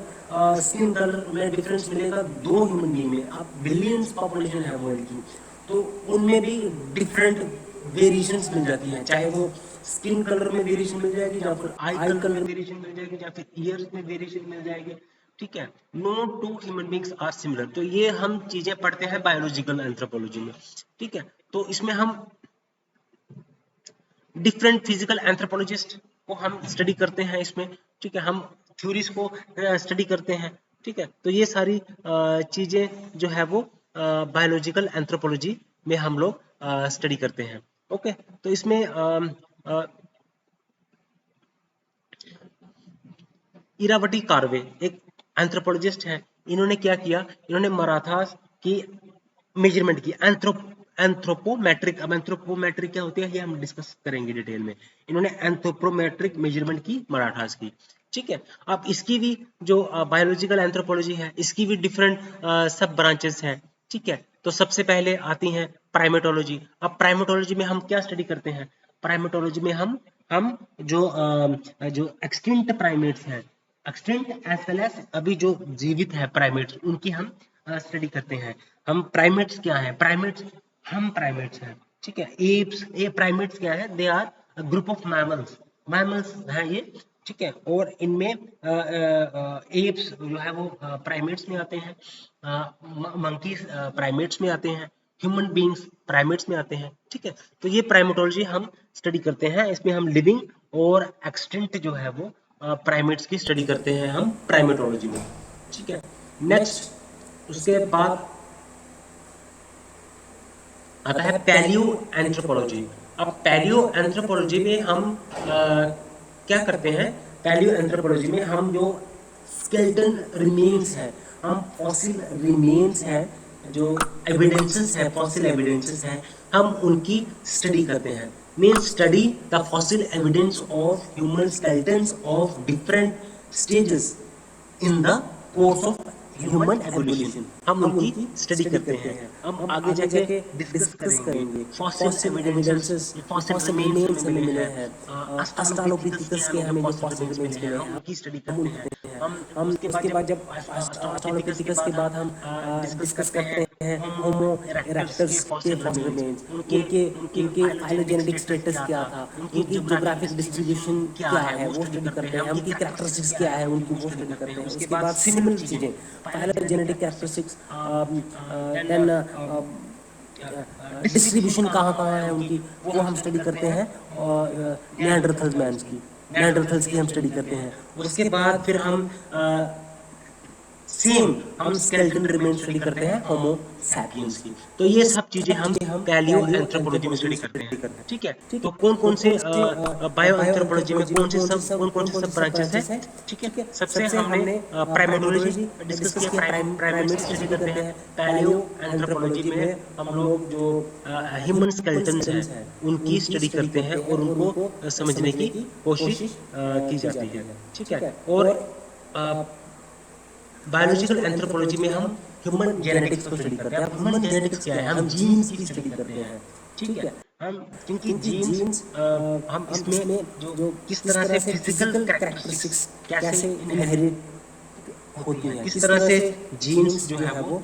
स्किन कलर में डिफरेंस मिलेगा दो ह्यूमन बीइंग में। आप बिलियंस पॉपुलेशन है वर्ल्ड की, तो उनमें भी डिफरेंट वेरिएशंस मिल जाती हैं, चाहे वो स्किन कलर में वेरिएशन मिल जाएगी, या फिर आई कलर में वेरिएशन मिल जाएगी, या फिर ईयर्स में वेरिएशन मिल जाएगी। ठीक है। No two human beings are similar. तो ये हम चीजें पढ़ते हैं बायोलॉजिकल एंथ्रोपोलॉजी में। ठीक है। तो इसमें हम डिफरेंट फिजिकल एंथ्रोपोलॉजिस्ट को हम स्टडी करते हैं इसमें। ठीक है। हम थ्योरीज को स्टडी करते हैं। ठीक है। तो ये सारी चीजें जो है वो बायोलॉजिकल एंथ्रोपोलॉजी में हम लोग स्टडी करते हैं। ओके। तो इसमें इरावती कार्वे एक एंथ्रोपोलॉजिस्ट हैं। इन्होंने क्या किया, इन्होंने मराठास की मेजरमेंट की, एंथ्रोपोमेट्रिक। अब एंथ्रोपोमेट्रिक क्या होती है ये हम डिस्कस करेंगे डिटेल में। इन्होंने एंथ्रोपोमेट्रिक मेजरमेंट की मराठास की। ठीक है। अब इसकी भी जो बायोलॉजिकल एंथ्रोपोलॉजी है इसकी भी डिफरेंट सब ब्रांचेस हैं। ठीक है। तो सबसे पहले आती हैं प्राइमेटोलॉजी। अब प्राइमेटोलॉजी में हम क्या स्टडी करते हैं, प्राइमेटोलॉजी में हम जो एक्सटिंक्ट प्राइमेट्स हैं, एक्सटिंक्ट एज वेल एज अभी जो जीवित है प्राइमेट्स, उनकी हम स्टडी करते हैं। हम प्राइमेट्स क्या है, प्राइमेट्स, हम प्राइमेट्स हैं। ठीक है। एप्स, ये प्राइमेट्स क्या है, they are group of mammals, mammals हैं ये। ठीक है। और इनमें एप्स जो है वो प्राइमेट्स में आते हैं, मंकीज प्राइमेट्स में आते हैं, ह्यूमन बींग्स प्राइमेट्स में आते हैं। ठीक है। तो ये प्राइमेटोलॉजी हम स्टडी करते हैं। इसमें हम लिविंग और एक्सटिंक्ट जो है वो प्राइमेट्स की स्टडी करते हैं हम प्राइमेटोलॉजी में। ठीक है। नेक्स्ट उसके बाद आता है पैलियो एंथ्रोपोलॉजी। अब पैलियो एंथ्रोपोलॉजी में हम क्या करते हैं, पैलियो एंथ्रोपोलॉजी में हम जो स्केलेटन रिमेन्स है, हम फॉसिल रिमेन्स हैं, जो एविडेंसेस है, फॉसिल एविडेंसेस हैं, हम उनकी स्टडी करते हैं। Means study the fossil evidence of human skeletons of different stages in the course of human evolution, हम उनकी स्टडी करते हैं। हम आगे जाके डिस्कस करेंगे फॉसिल एविडेंसेस, फॉसिल रिमेन्स हमें मिले हैं, ऑस्ट्रालोपिथेकस के हमें जो फॉसिल रिमेन्स मिले हैं उनकी स्टडी करते हैं। हम उसके बाद जब ऑस्ट्रालोपिथेकस के बाद हम डिस्कस करते हैं होमो इरेक्टस के फॉसिल रिमेन्स, उनके उनके फाइलोजेनेटिक स्टेटस क्या था, उनकी ज्योग्राफिक डिस्ट्रीब्यूशन क्या है वो स्टडी करते हैं, उनकी कैरेक्टरिस्टिक्स क्या है उनकी वो स्टडी करते हैं। उसके बाद सिमिलर चीजें, फाइलोजेनेटिक कैरेक्टरिस्टिक्स, देन डिस्ट्रीब्यूशन कहाँ कहाँ है उनकी, वो हम स्टडी करते हैं। और निएंडरथल्स की हम स्टडी करते हैं। उसके बाद फिर हम सेम हम स्केलेटन रिमेन्स स्टडी करते हैं होमो सैपियंस की। तो ये सब चीजें हम पैलियो एंथ्रोपोलॉजी में स्टडी करते हैं, ठीक है। तो कौन कौन से बायो एंथ्रोपोलॉजी में कौन कौन से सब ब्रांचेस हैं, ठीक है। सबसे हमने प्राइमेटोलॉजी डिस्कस किया, प्राइमेट्स स्टडी करते हैं। पैलियो एंथ्रोपोलॉजी में हम लोग जो ह्यूमन स्केलेटन्स हैं उनकी स्टडी करते हैं और उनको समझने की कोशिश की जाती है, ठीक है। और बायोलॉजिकल एंथ्रोपोलॉजी में हम ह्यूमन जेनेटिक्स को स्टडी करते हैं। अब ह्यूमन जेनेटिक्स क्या है, हम जीन्स की स्टडी करते हैं, ठीक है। हम क्योंकि जीन्स हम इसमें जो किस तरह से फिजिकल कैरेक्टरिस्टिक्स कैसे इनहेरिट होती हैं, किस तरह से जीन्स जो है वो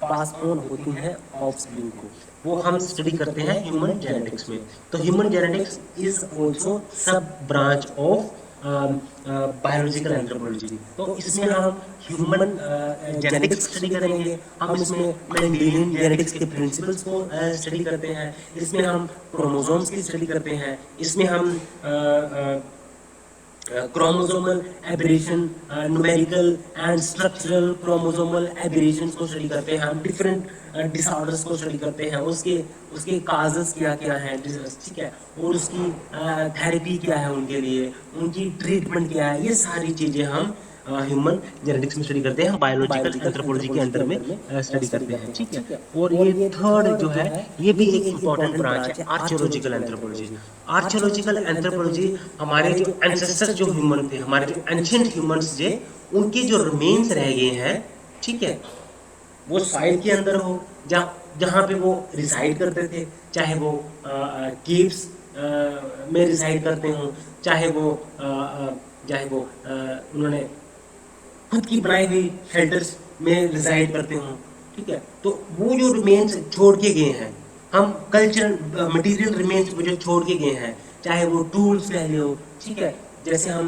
पास ऑन होती हैं ऑफस्प्रिंग को, वो हम स्टडी करते हैं ह्यूमन जेनेटिक्स में। तो ह्यूमन जेनेटिक्स इज आल्सो सब ब्रांच ऑफ बायोलॉजिकल एंथ्रोपोलॉजी। तो इसमें हम ह्यूमन जेनेटिक्स स्टडी करेंगे, हम इसमें मेंडेलियन जेनेटिक्स के प्रिंसिपल्स को स्टडी करते हैं, इसमें हम क्रोमोसोम्स की स्टडी करते हैं, इसमें हम chromosomal aberration, numerical and structural chromosomal aberrations को स्टडी करते हैं, हम डिफरेंट डिसऑर्डर्स को स्टडी करते हैं, उसके काजेस क्या क्या हैं, ठीक है, और उसकी थेरेपी क्या है उनके लिए, उनकी ट्रीटमेंट क्या है, ये सारी चीजें हम ह्यूमन जेनेटिक्स में स्टडी करते हैं, हम बायोलॉजिकल एंथ्रोपोलॉजी के अंडर में स्टडी करते हैं, ठीक है। और ये थर्ड जो है ये भी एक इम्पॉर्टेंट ब्रांच है, आर्चियोलॉजिकल एंथ्रोपोलॉजी। आर्चियोलॉजिकल एंथ्रोपोलॉजी हमारे जो एंसेस्टर्स जो ह्यूमन थे, हमारे जो एंशिएंट ह्यूमंस थे, उनके जो रिमेन्स रह गए हैं, ठीक है, वो सॉइल के अंदर हो, जहाँ पे वो रिसाइड करते थे, चाहे वो केव्स में रिसाइड करते हो, चाहे वो उन्होंने खुद की बनाई हुई शेल्टर्स में रिसाइड करते हो, ठीक है। तो वो जो रिमेन्स छोड़ के गए हैं, हम कल्चरल मटेरियल रिमेन्स जो छोड़ के गए हैं, चाहे वो टूल्स कह लो, ठीक है, जैसे हम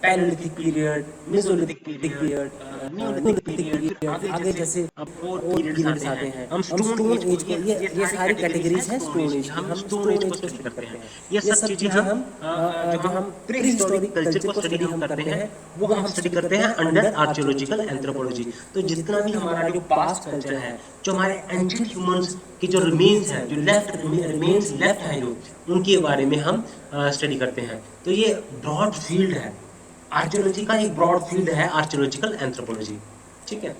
palaeolithic period, Mesolithic period, Neolithic period, आगे जैसे और पीरियड्स आते हैं, हम स्टोन एज के, ये सारी कैटेगरीज हैं स्टोन एज, हम स्टोन एज को स्टडी करते हैं। ये सब चीजें हम जो हम प्री हिस्टोरिक कल्चर को स्टडी हम करते हैं, वो हम स्टडी करते हैं अंडर आर्चियोलॉजिकल एंथ्रोपोलॉजी। तो जितना भी हमारा जो पास्ट कल्चर है, जो हमारे एंशिएंट ह्यूमंस के जो रिमेन्स हैं, जो रिमेन्स लेफ्ट हैं, जो उनके बारे में हम स्टडी करते हैं। तो ये ब्रॉड फील्ड है, आर्कियोलॉजी का एक ब्रॉड फील्ड है आर्कियोलॉजिकल एंथ्रोपोलॉजी, ठीक है।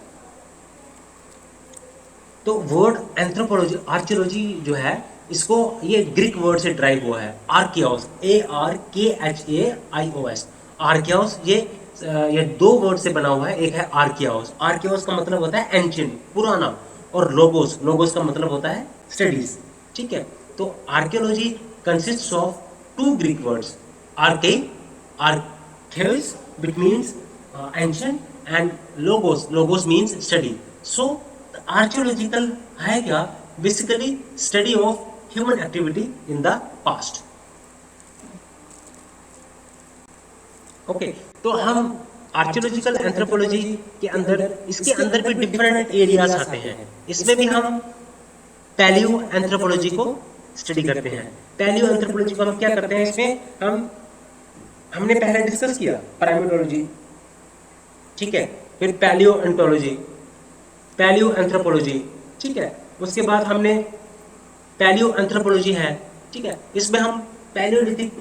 तो वर्ड एंथ्रोपोलॉजी, आर्कियोलॉजी जो है, इसको ये ग्रीक वर्ड से ड्राइव हुआ है, आर्कियोस, ARKHAIOS, आर्कियोस। ये दो वर्ड से बना हुआ है, एक है आर्कियोस, आर्कियोस का मतलब होता है एंशिएंट, पुराना, और लोगोस, लोगोस का मतलब होता है स्टडीज, ठीक है। तो archaeology consists of two Greek words, archeos, which means ancient, and logos means study. So archaeological है क्या, basically study of human activity in the past. Okay, तो हम आर्कियोलॉजिकल एंथ्रोपोलॉजी के अंदर, इसके अंदर भी डिफरेंट एरियाज आते हैं। इसमें भी हम पैलियो एंथ्रोपोलॉजी को स्टडी करते हैं। पैलियो एंथ्रोपोलॉजी को हम क्या करते हैं, इसमें हमने पहले डिस्कस किया प्राइमेटोलॉजी, ठीक है, फिर पैलियो एंथ्रोपोलॉजी, ठीक है। उसके बाद हमने पैलियो एंथ्रोपोलॉजी है, ठीक है, इसमें हम पैलियोलिथिक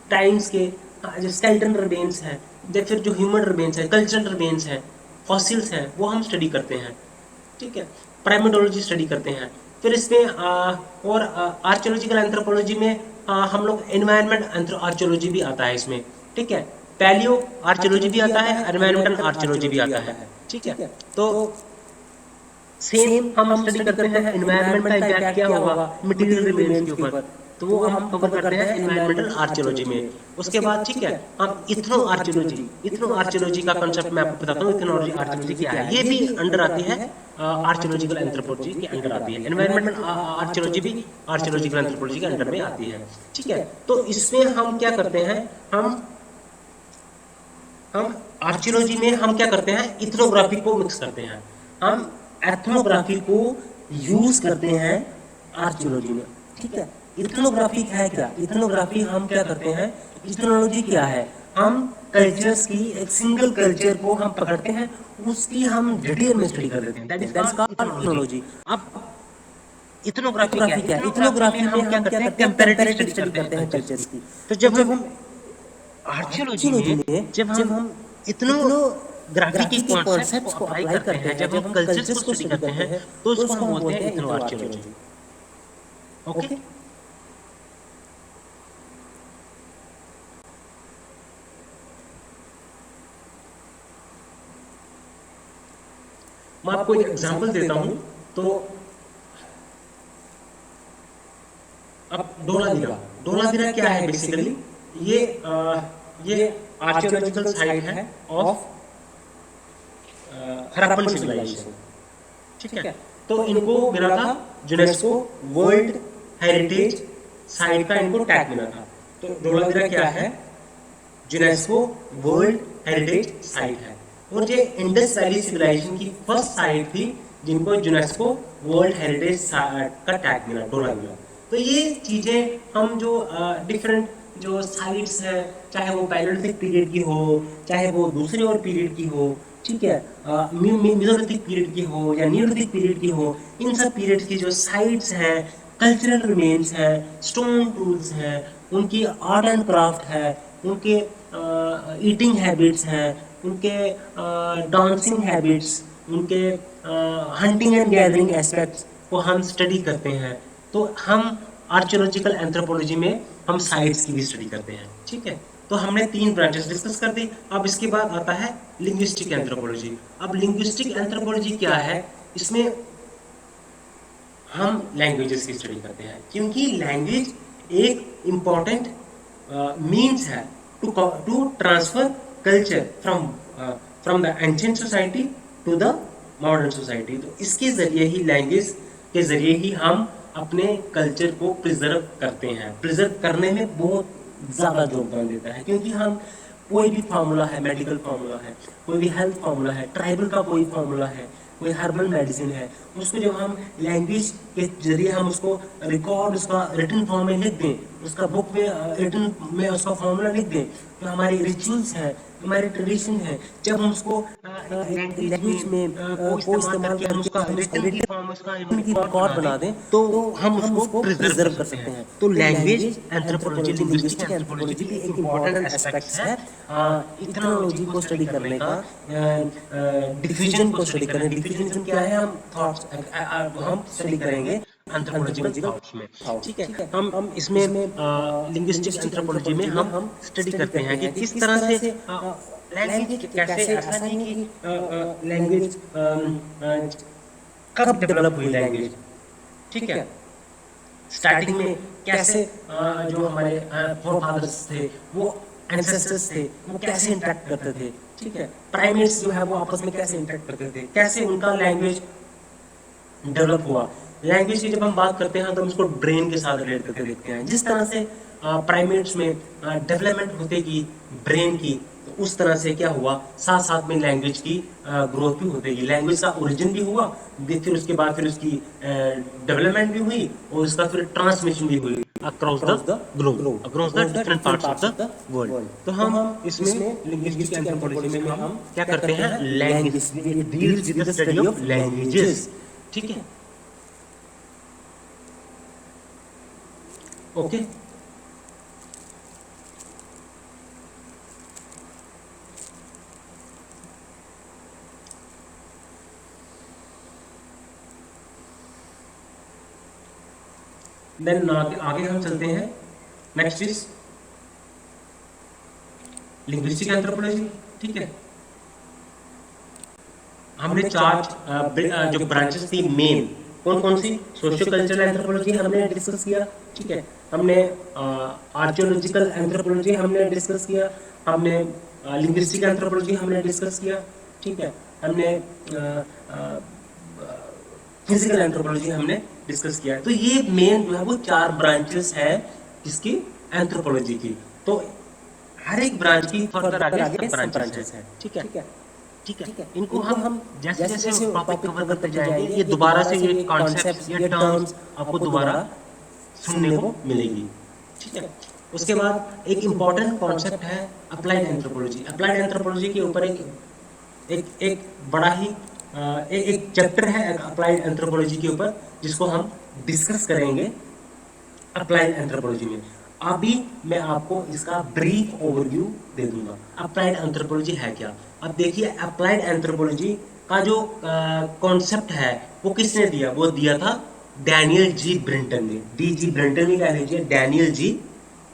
टाइम्स के जो स्केलेटन रिमेन्स है, या फिर जो ह्यूमन रिमेन्स है, कल्चरल रिमेन्स है, फॉसिल्स हैं, वो हम स्टडी करते हैं, ठीक है, प्राइमेटोलॉजी स्टडी करते हैं। फिर इसमें और आर्कियोलॉजिकल एंथ्रोपोलॉजी में हम लोग एनवायरनमेंट आर्कियोलॉजी भी आता है इसमें, ठीक है, पैलियो आर्कियोलॉजी भी आता है, एनवायरमेंटल आर्कियोलॉजी भी आता है, ठीक है। तो सेम हम स्टडी करते हैं एनवायरनमेंट का इम्पैक्ट क्या होगा मटेरियल रिमेन्स के ऊपर, तो वो हम कवर करते हैं एनवायरमेंटल आर्कियोलॉजी में। उसके बाद ठीक है हम इथनो आर्कियोलॉजी का कॉन्सेप्ट मैं आपको बताता हूँ। इथनो आर्कियोलॉजी क्या है, ये भी अंडर आती है आर्कियोलॉजिकल एंथ्रोपोलॉजी के अंडर आती है। एनवायरमेंटल आर्कियोलॉजी भी आर्कियोलॉजिकल एंथ्रोपोलॉजी के अंडर में आती है, ठीक है। तो इसमें हम क्या करते हैं, हम आर्कियोलॉजी में हम क्या करते हैं, इथनोग्राफी को मिक्स करते हैं, हम एथनोग्राफी को यूज करते हैं आर्कियोलॉजी में, ठीक है। इथनोग्राफी है क्या, इथनोग्राफी हम क्या करते हैं, इथनोलॉजी क्या है, हम कल्चर्स की एक सिंगल कल्चर को हम पकड़ते हैं, उसकी हम डिटेल में स्टडी कर लेते हैं, दैट इज कॉल्ड इथनोलॉजी। अब इथनोग्राफी क्या है, इथनोग्राफी में हम क्या करते हैं, कंपैरेटिव स्टडी करते हैं कल्चर्स की। तो जब हम आर्कियोलॉजी में जब हम इथनोग्राफी की कॉन्सेप्ट्स को अप्लाई करते हैं, जब हम कल्चर्स को स्टडी करते हैं, तो उसको हम बोलते हैं इथनो आर्कियोलॉजी। ओके, मैं आपको एक एग्जांपल देता हूं। तो अब डोलादीरा क्या है बेसिकली, ये ये आर्कियोलॉजिकल साइट है ऑफ हड़प्पन सिविलाइजेशन, ठीक है। तो इनको मिला था यूनेस्को वर्ल्ड हेरिटेज साइट का इनको टैग मिला था। तो डोलादीरा क्या है, यूनेस्को वर्ल्ड हेरिटेज साइट है, और ये इंडस वैली सिविलाइजेशन की फर्स्ट साइट थी जिनको यूनेस्को वर्ल्ड हेरिटेज साइट का टैग मिला, डोलादीरा। तो ये चीजें हम जो डिफरेंट जो साइट्स हैं, चाहे वो पैलेयोलिथिक पीरियड की हो, चाहे वो दूसरे और पीरियड की हो, ठीक है, मेसोलिथिक पीरियड की हो या नियोलिथिक पीरियड की हो, इन सब पीरियड्स की जो साइट्स हैं, कल्चरल रिमेन्स हैं, स्टोन टूल्स हैं, उनकी आर्ट एंड क्राफ्ट है, उनके ईटिंग हैबिट्स हैं, उनके डांसिंग हैबिट्स, उनके हंटिंग एंड गैदरिंग एस्पेक्ट्स को हम स्टडी करते हैं। तो हम आर्कियोलॉजिकल एंथ्रोपोलॉजी में हम साइट्स की भी स्टडी करते हैं, ठीक है। तो हमने 3 ब्रांचेस डिस्कस कर दी। अब इसके बाद आता है लिंग्विस्टिक एंथ्रोपोलॉजी। अब लिंग्विस्टिक एंथ्रोपोलॉजी क्या है, इसमें हम लैंग्वेजेस की स्टडी करते हैं, क्योंकि लैंग्वेज एक इम्पॉर्टेंट मीन्स है to transfer culture from the ancient society to the modern society. तो इसके जरिए ही, लैंग्वेज के जरिए ही हम अपने कल्चर को प्रिजर्व करते हैं। प्रिजर्व करने में बहुत ज़्यादा योगदान देता है, क्योंकि हम कोई भी फार्मूला है, मेडिकल फार्मूला है, कोई भी हेल्थ फार्मूला है, ट्राइबल का कोई फार्मूला है, कोई हर्बल मेडिसिन है, उसको जो हम लैंग्वेज के जरिए हम उसको रिकॉर्ड, उसका रिटन फॉर्म में लिख दें, उसका बुक में रिटन में उसका फॉर्मूला लिख दें, तो हमारी रिचुअल्स है, हमारी ट्रेडिशन है, जब हम उसको लैंग्वेज में को इस्तेमाल करके हम उसका रिटन की फॉर्म, उसका रिकॉर्ड बना दें, तो हम उसको प्रिजर्व कर सकते हैं। तो लैंग्वेज एंथ्रोपोलॉजी, लिंग्विस्टिक एंथ्रोपोलॉजी भी एक इम्पॉर्टेंट एस्पेक्ट है इथनोलॉजी को स्टडी करने का, डिफिजन को स्टडी करने। डिफिजन क्या है, हम थॉट्स हम स्टडी करेंगे एंथ्रोपोलॉजिकल थॉट्स में, ठीक है। हम इसमें लिंग्विस्टिक एंथ्रोपोलॉजी में हम स्टडी करते हैं कि किस तरह से लैंग्वेज कैसे, ऐसा नहीं कि लैंग्वेज कब डेवलप हुई लैंग्वेज, ठीक है, स्टार्टिंग में कैसे जो हमारे फोरफादर्स थे, वो एंसेस्टर्स थे, वो कैसे इंटरेक्ट करते थे, ठीक है। प्राइमेट्स जो है वो आपस में कैसे इंटरेक्ट करते थे, कैसे उनका लैंग्वेज डेवलप हुआ। लैंग्वेज की जब हम बात करते हैं तो हम उसको ब्रेन के साथ रिलेट करके देखते हैं। जिस तरह से प्राइमेट्स में डेवलपमेंट होते की ब्रेन की, तो उस तरह से क्या हुआ, साथ साथ में लैंग्वेज की ग्रोथ भी होती गई। लैंग्वेज का ओरिजिन भी हुआ, फिर उसके बाद फिर उसकी डेवलपमेंट भी हुई, और उसका फिर ट्रांसमिशन भी हुई across the globe, across the different parts of the world. तो हम इसमें लिंग्विस्टिक एंथ्रोपोलॉजी में हम क्या करते हैं, language deals with the study of languages, ठीक है। ओके, देन आगे हम चलते हैं, नेक्स्ट इज लिंग्विस्टिक एंथ्रोपोलॉजी। ठीक है, हमने चार जो ब्रांचेस थी मेन, कौन कौन सी, सोशियो कल्चरल एंथ्रोपोलॉजी हमने डिस्कस किया। ठीक है, हमने आर्कियोलॉजिकल एंथ्रोपोलॉजी हमने डिस्कस किया, हमने लिंग्विस्टिक एंथ्रोपोलॉजी हमने डिस्कस किया। ठीक है, हमने फिजिकल एंथ्रोपोलॉजी हमने डिस्कस किया है। तो ये मेन जो है वो चार ब्रांचेस है किसकी, एंथ्रोपोलॉजी की। तो हर एक ब्रांच की फर्दर आगे सब ब्रांचेस है। ठीक है, ठीक है, इनको हम जैसे जैसे टॉपिक कवर करते जाएंगे, ये दोबारा से ये कॉन्सेप्ट्स, ये टर्म्स आपको दोबारा सुनने को मिलेगी। ठीक है, उसके बाद एक इम्पॉर्टेंट कॉन्सेप्ट है अप्लाइड एंथ्रोपोलॉजी। अप्लाइड एंथ्रोपोलॉजी के ऊपर एक बड़ा ही एक चैप्टर है अप्लाइड एंथ्रोपोलॉजी के ऊपर, जिसको हम डिस्कस करेंगे अप्लाइड एंथ्रोपोलॉजी में। अभी मैं आपको इसका ब्रीफ ओवरव्यू दे दूंगा, अप्लाइड एंथ्रोपोलॉजी है क्या। अब देखिए, अप्लाइड एंथ्रोपोलॉजी का जो कॉन्सेप्ट है वो किसने दिया, वो दिया था डैनियल जी ब्रिंटन ने। डी जी ब्रिंटन ही कह लीजिए, डैनियल जी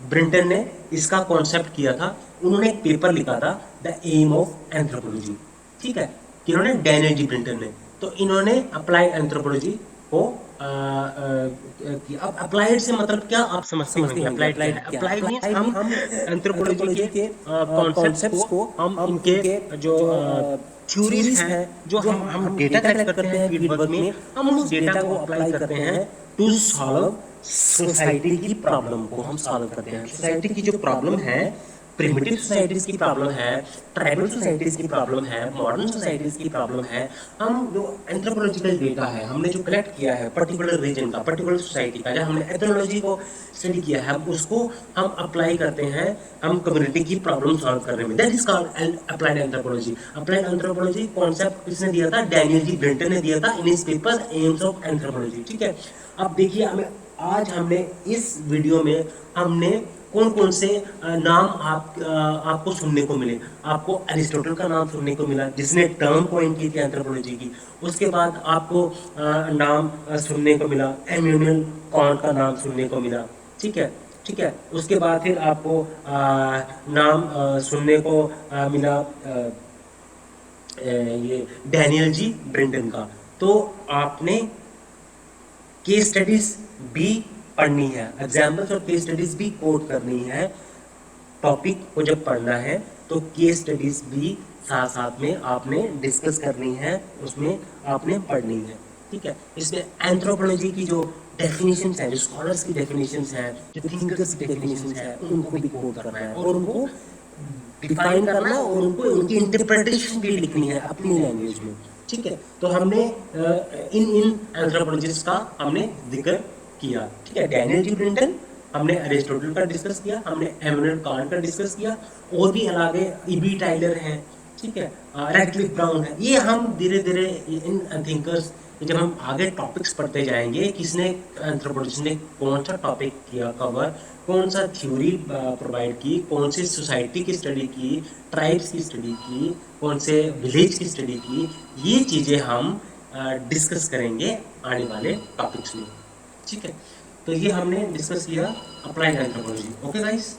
ब्रिंटन ने इसका कॉन्सेप्ट किया था। उन्होंने एक पेपर लिखा था, द एम ऑफ एंथ्रोपोलॉजी। ठीक है, किन्होंने, डैनियल जी ब्रिंटन ने। तो इन्होंने अप्लाइड एंथ्रोपोलॉजी को अब अप्लाइड से मतलब क्या आप समझते होंगे, अप्लाइड क्या है। अप्लाइड मींस हम एंथ्रोपोलॉजी के कॉन्सेप्ट्स को, हम इनके जो थ्योरीज हैं, जो हम डेटा कलेक्ट करते हैं फील्ड वर्क में, हम उस डेटा को अप्लाई करते हैं टू सॉल्व सोसाइटी की प्रॉब्लम को हम सॉल्व करते हैं। सोसाइटी की जो प्रॉब्लम है, प्रिमिटिव सोसाइटीज की प्रॉब्लम है, ट्राइबल सोसाइटीज की प्रॉब्लम है, मॉडर्न सोसाइटीज की प्रॉब्लम है, हम जो एंथ्रोपोलॉजिकल डेटा है हमने जो कलेक्ट किया है पर्टिकुलर रीजन का, पर्टिकुलर सोसाइटी का, जब हमने एथनोलॉजी को स्टडी किया है, उसको हम अप्लाई करते हैं हम कम्युनिटी की प्रॉब्लम सॉल्व करने में। That is called applied anthropology. Applied anthropology concept किसने दिया था, डैनियल जी ब्रिंटन ने दिया था in his paper AIIMS of anthropology. ठीक है, अब देखिए, हमें आज हमने इस वीडियो में हमने कौन कौन से नाम आपको सुनने को मिले। आपको अरिस्टोटल का नाम सुनने को मिला, जिसने टर्म कॉइन की थी एंथ्रोपोलॉजी की। उसके बाद आपको नाम सुनने को मिला, इमैनुअल कांट का नाम सुनने को मिला। ठीक है, ठीक है, उसके बाद फिर आपको नाम सुनने को मिला ये डैनियल जी ब्रिंटन का। तो आपने केस स्टडीज भी पढ़नी है, एग्जाम्पल्स और केस स्टडीज भी कोट करनी है। टॉपिक को जब पढ़ना है तो केस स्टडीज भी साथ साथ में आपने डिस्कस करनी है, उसमें आपने पढ़नी है। ठीक है, इसमें एंथ्रोपोलॉजी की जो डेफिनेशंस हैं, जो स्कॉलर्स की डेफिनेशंस हैं, जो थिंकर्स की डेफिनेशंस हैं, उनको भी कोट करना है और उनको डिफाइन करना है और उनको उनकी इंटरप्रिटेशन भी लिखनी है अपनी लैंग्वेज में। ठीक है, तो हमने इन एंथ्रोपोलॉजिस्ट का हमने जिक्र किया। ठीक है, डैनियल जी ब्रिंटन, हमने अरिस्टोटल का डिस्कस किया, हमने इमैनुअल कांट का डिस्कस किया, और भी अलग ईबी टाइलर हैं। ठीक है, रैडक्लिफ ब्राउन है। ये हम धीरे धीरे इन थिंकर्स, जब हम आगे टॉपिक्स पढ़ते जाएंगे, किसने, एंथ्रोपोलॉजिस्ट ने कौन सा टॉपिक किया कवर, कौन सा थ्योरी प्रोवाइड की, कौन सी सोसाइटी की स्टडी की, ट्राइब्स की स्टडी की, कौन से विलेज की स्टडी की, ये चीज़ें हम डिस्कस करेंगे आने वाले टॉपिक्स में। ठीक है, तो ये हमने डिस्कस किया अप्लाइड एंथ्रोपोलॉजी। ओके गाइस,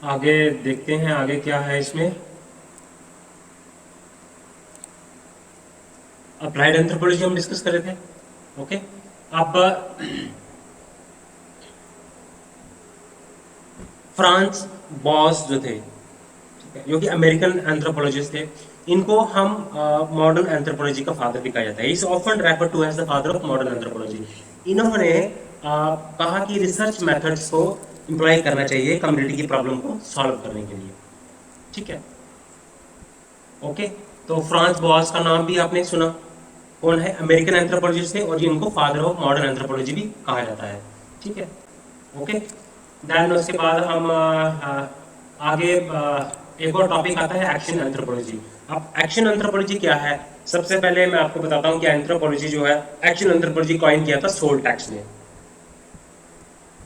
आगे देखते हैं आगे क्या है इसमें। अप्लाइड एंथ्रोपोलॉजी हम डिस्कस कर रहे थे। ओके, अब फ्रांस बॉस जो थे, जो कि अमेरिकन एंथ्रोपोलॉजिस्ट थे, इनको हम मॉडर्न एंथ्रोपोलॉजी का फादर भी कहा जाता है। Is often referred to as the father of modern anthropology. इन्होंने कहा कि रिसर्च मेथड्स को इम्प्लॉय करना चाहिए कम्युनिटी की प्रॉब्लम को सॉल्व करने के लिए। ठीक है, ओके, तो फ्रांस बॉस का नाम भी आपने सुना, कौन है, अमेरिकन एंथ्रोपोलॉजिस्ट थे, और जिनको फादर ऑफ मॉडर्न एंथ्रोपोलॉजी भी कहा जाता है। ठीक है, ओके, देन उसके बाद हम आगे एक और टॉपिक आता है एक्शन एंथ्रोपोलॉजी। अब एक्शन एंथ्रोपोलॉजी क्या है, सबसे पहले मैं आपको बताता हूँ कि एंथ्रोपोलॉजी जो है, एक्शन एंथ्रोपोलॉजी कॉइन किया था सोल टैक्स ने।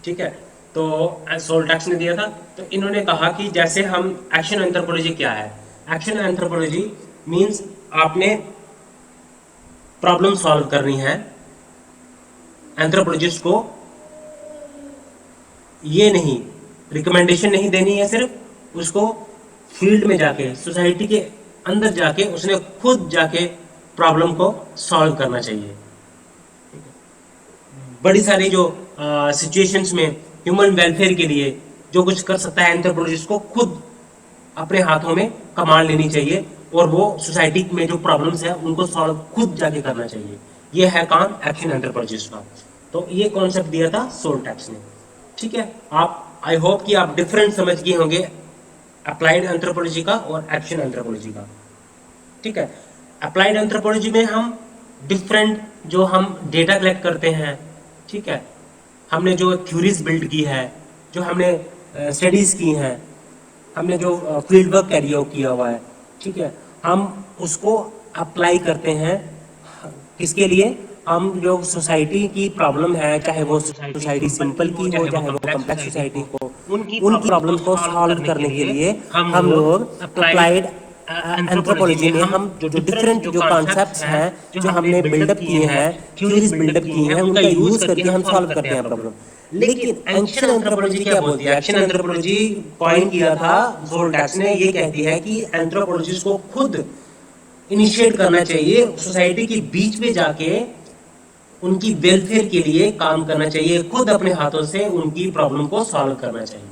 ठीक है, तो सोल टैक्स ने दिया था। तो इन्होंने कहा कि जैसे हम एक्शन एंथ्रोपोलॉजी क्या है, एक्शन एंथ्रोपोलॉजी मींस आपने प्रॉब्लम सॉल्व करनी है, एंथ्रोपोलॉजिस्ट को ये नहीं रिकमेंडेशन नहीं देनी है सिर्फ, उसको फील्ड में जाके, सोसाइटी के अंदर जाके उसने खुद जाके प्रॉब्लम को सॉल्व करना चाहिए। बड़ी सारी जो सिचुएशंस में ह्यूमन वेलफेयर के लिए जो कुछ कर सकता है एंथ्रोपोलॉजिस्ट को खुद अपने हाथों में कमान लेनी चाहिए और वो सोसाइटी में जो प्रॉब्लम्स है उनको सॉल्व खुद जाके करना चाहिए। ये है काम एक्शन एंथ्रोपोलॉजिस्ट का। तो ये कॉन्सेप्ट दिया था सोल्टैक्स ने। ठीक है, आप आई होप कि आप डिफरेंट समझ गए होंगे अप्लाइड एंथ्रोपोलॉजी का और एक्शन एंथ्रोपोलॉजी का। ठीक है, अप्लाइड एंथ्रोपोलॉजी में हम डिफरेंट जो हम डेटा कलेक्ट करते हैं, ठीक है, हमने जो थ्योरीज बिल्ड की है, जो हमने स्टडीज की हैं, हमने जो फील्ड वर्क कैरी आउट किया हुआ है, ठीक है, हम उसको अप्लाई करते हैं किसके लिए, हम जो सोसाइटी की प्रॉब्लम है, चाहे वो सोसाइटी सिंपल की हो चाहे वो कम्प्लेक्स सोसाइटी हो, उनकी प्रॉब्लम्स को सॉल्व करने के लिए हम लोग अप्लाइड एंथ्रोपोलॉजी में हम जो डिफरेंट जो कॉन्सेप्ट्स हैं जो हमने बिल्डअप किए हैं, थ्योरीज बिल्डअप की हैं, उनका यूज करके हम सॉल्व करते हैं प्रॉब्लम। लेकिन एक्शन एंथ्रोपोलॉजी क्या बोलती है? एक्शन एंथ्रोपोलॉजी पॉइंट किया था सोल्टैक्स ने, ये कहती है कि एंथ्रोपोलॉजिस्ट को खुद इनिशिएट करना चाहिए, सोसाइटी के बीच में जाके उनकी वेलफेयर के लिए काम करना चाहिए, खुद अपने हाथों से उनकी प्रॉब्लम को सॉल्व करना चाहिए।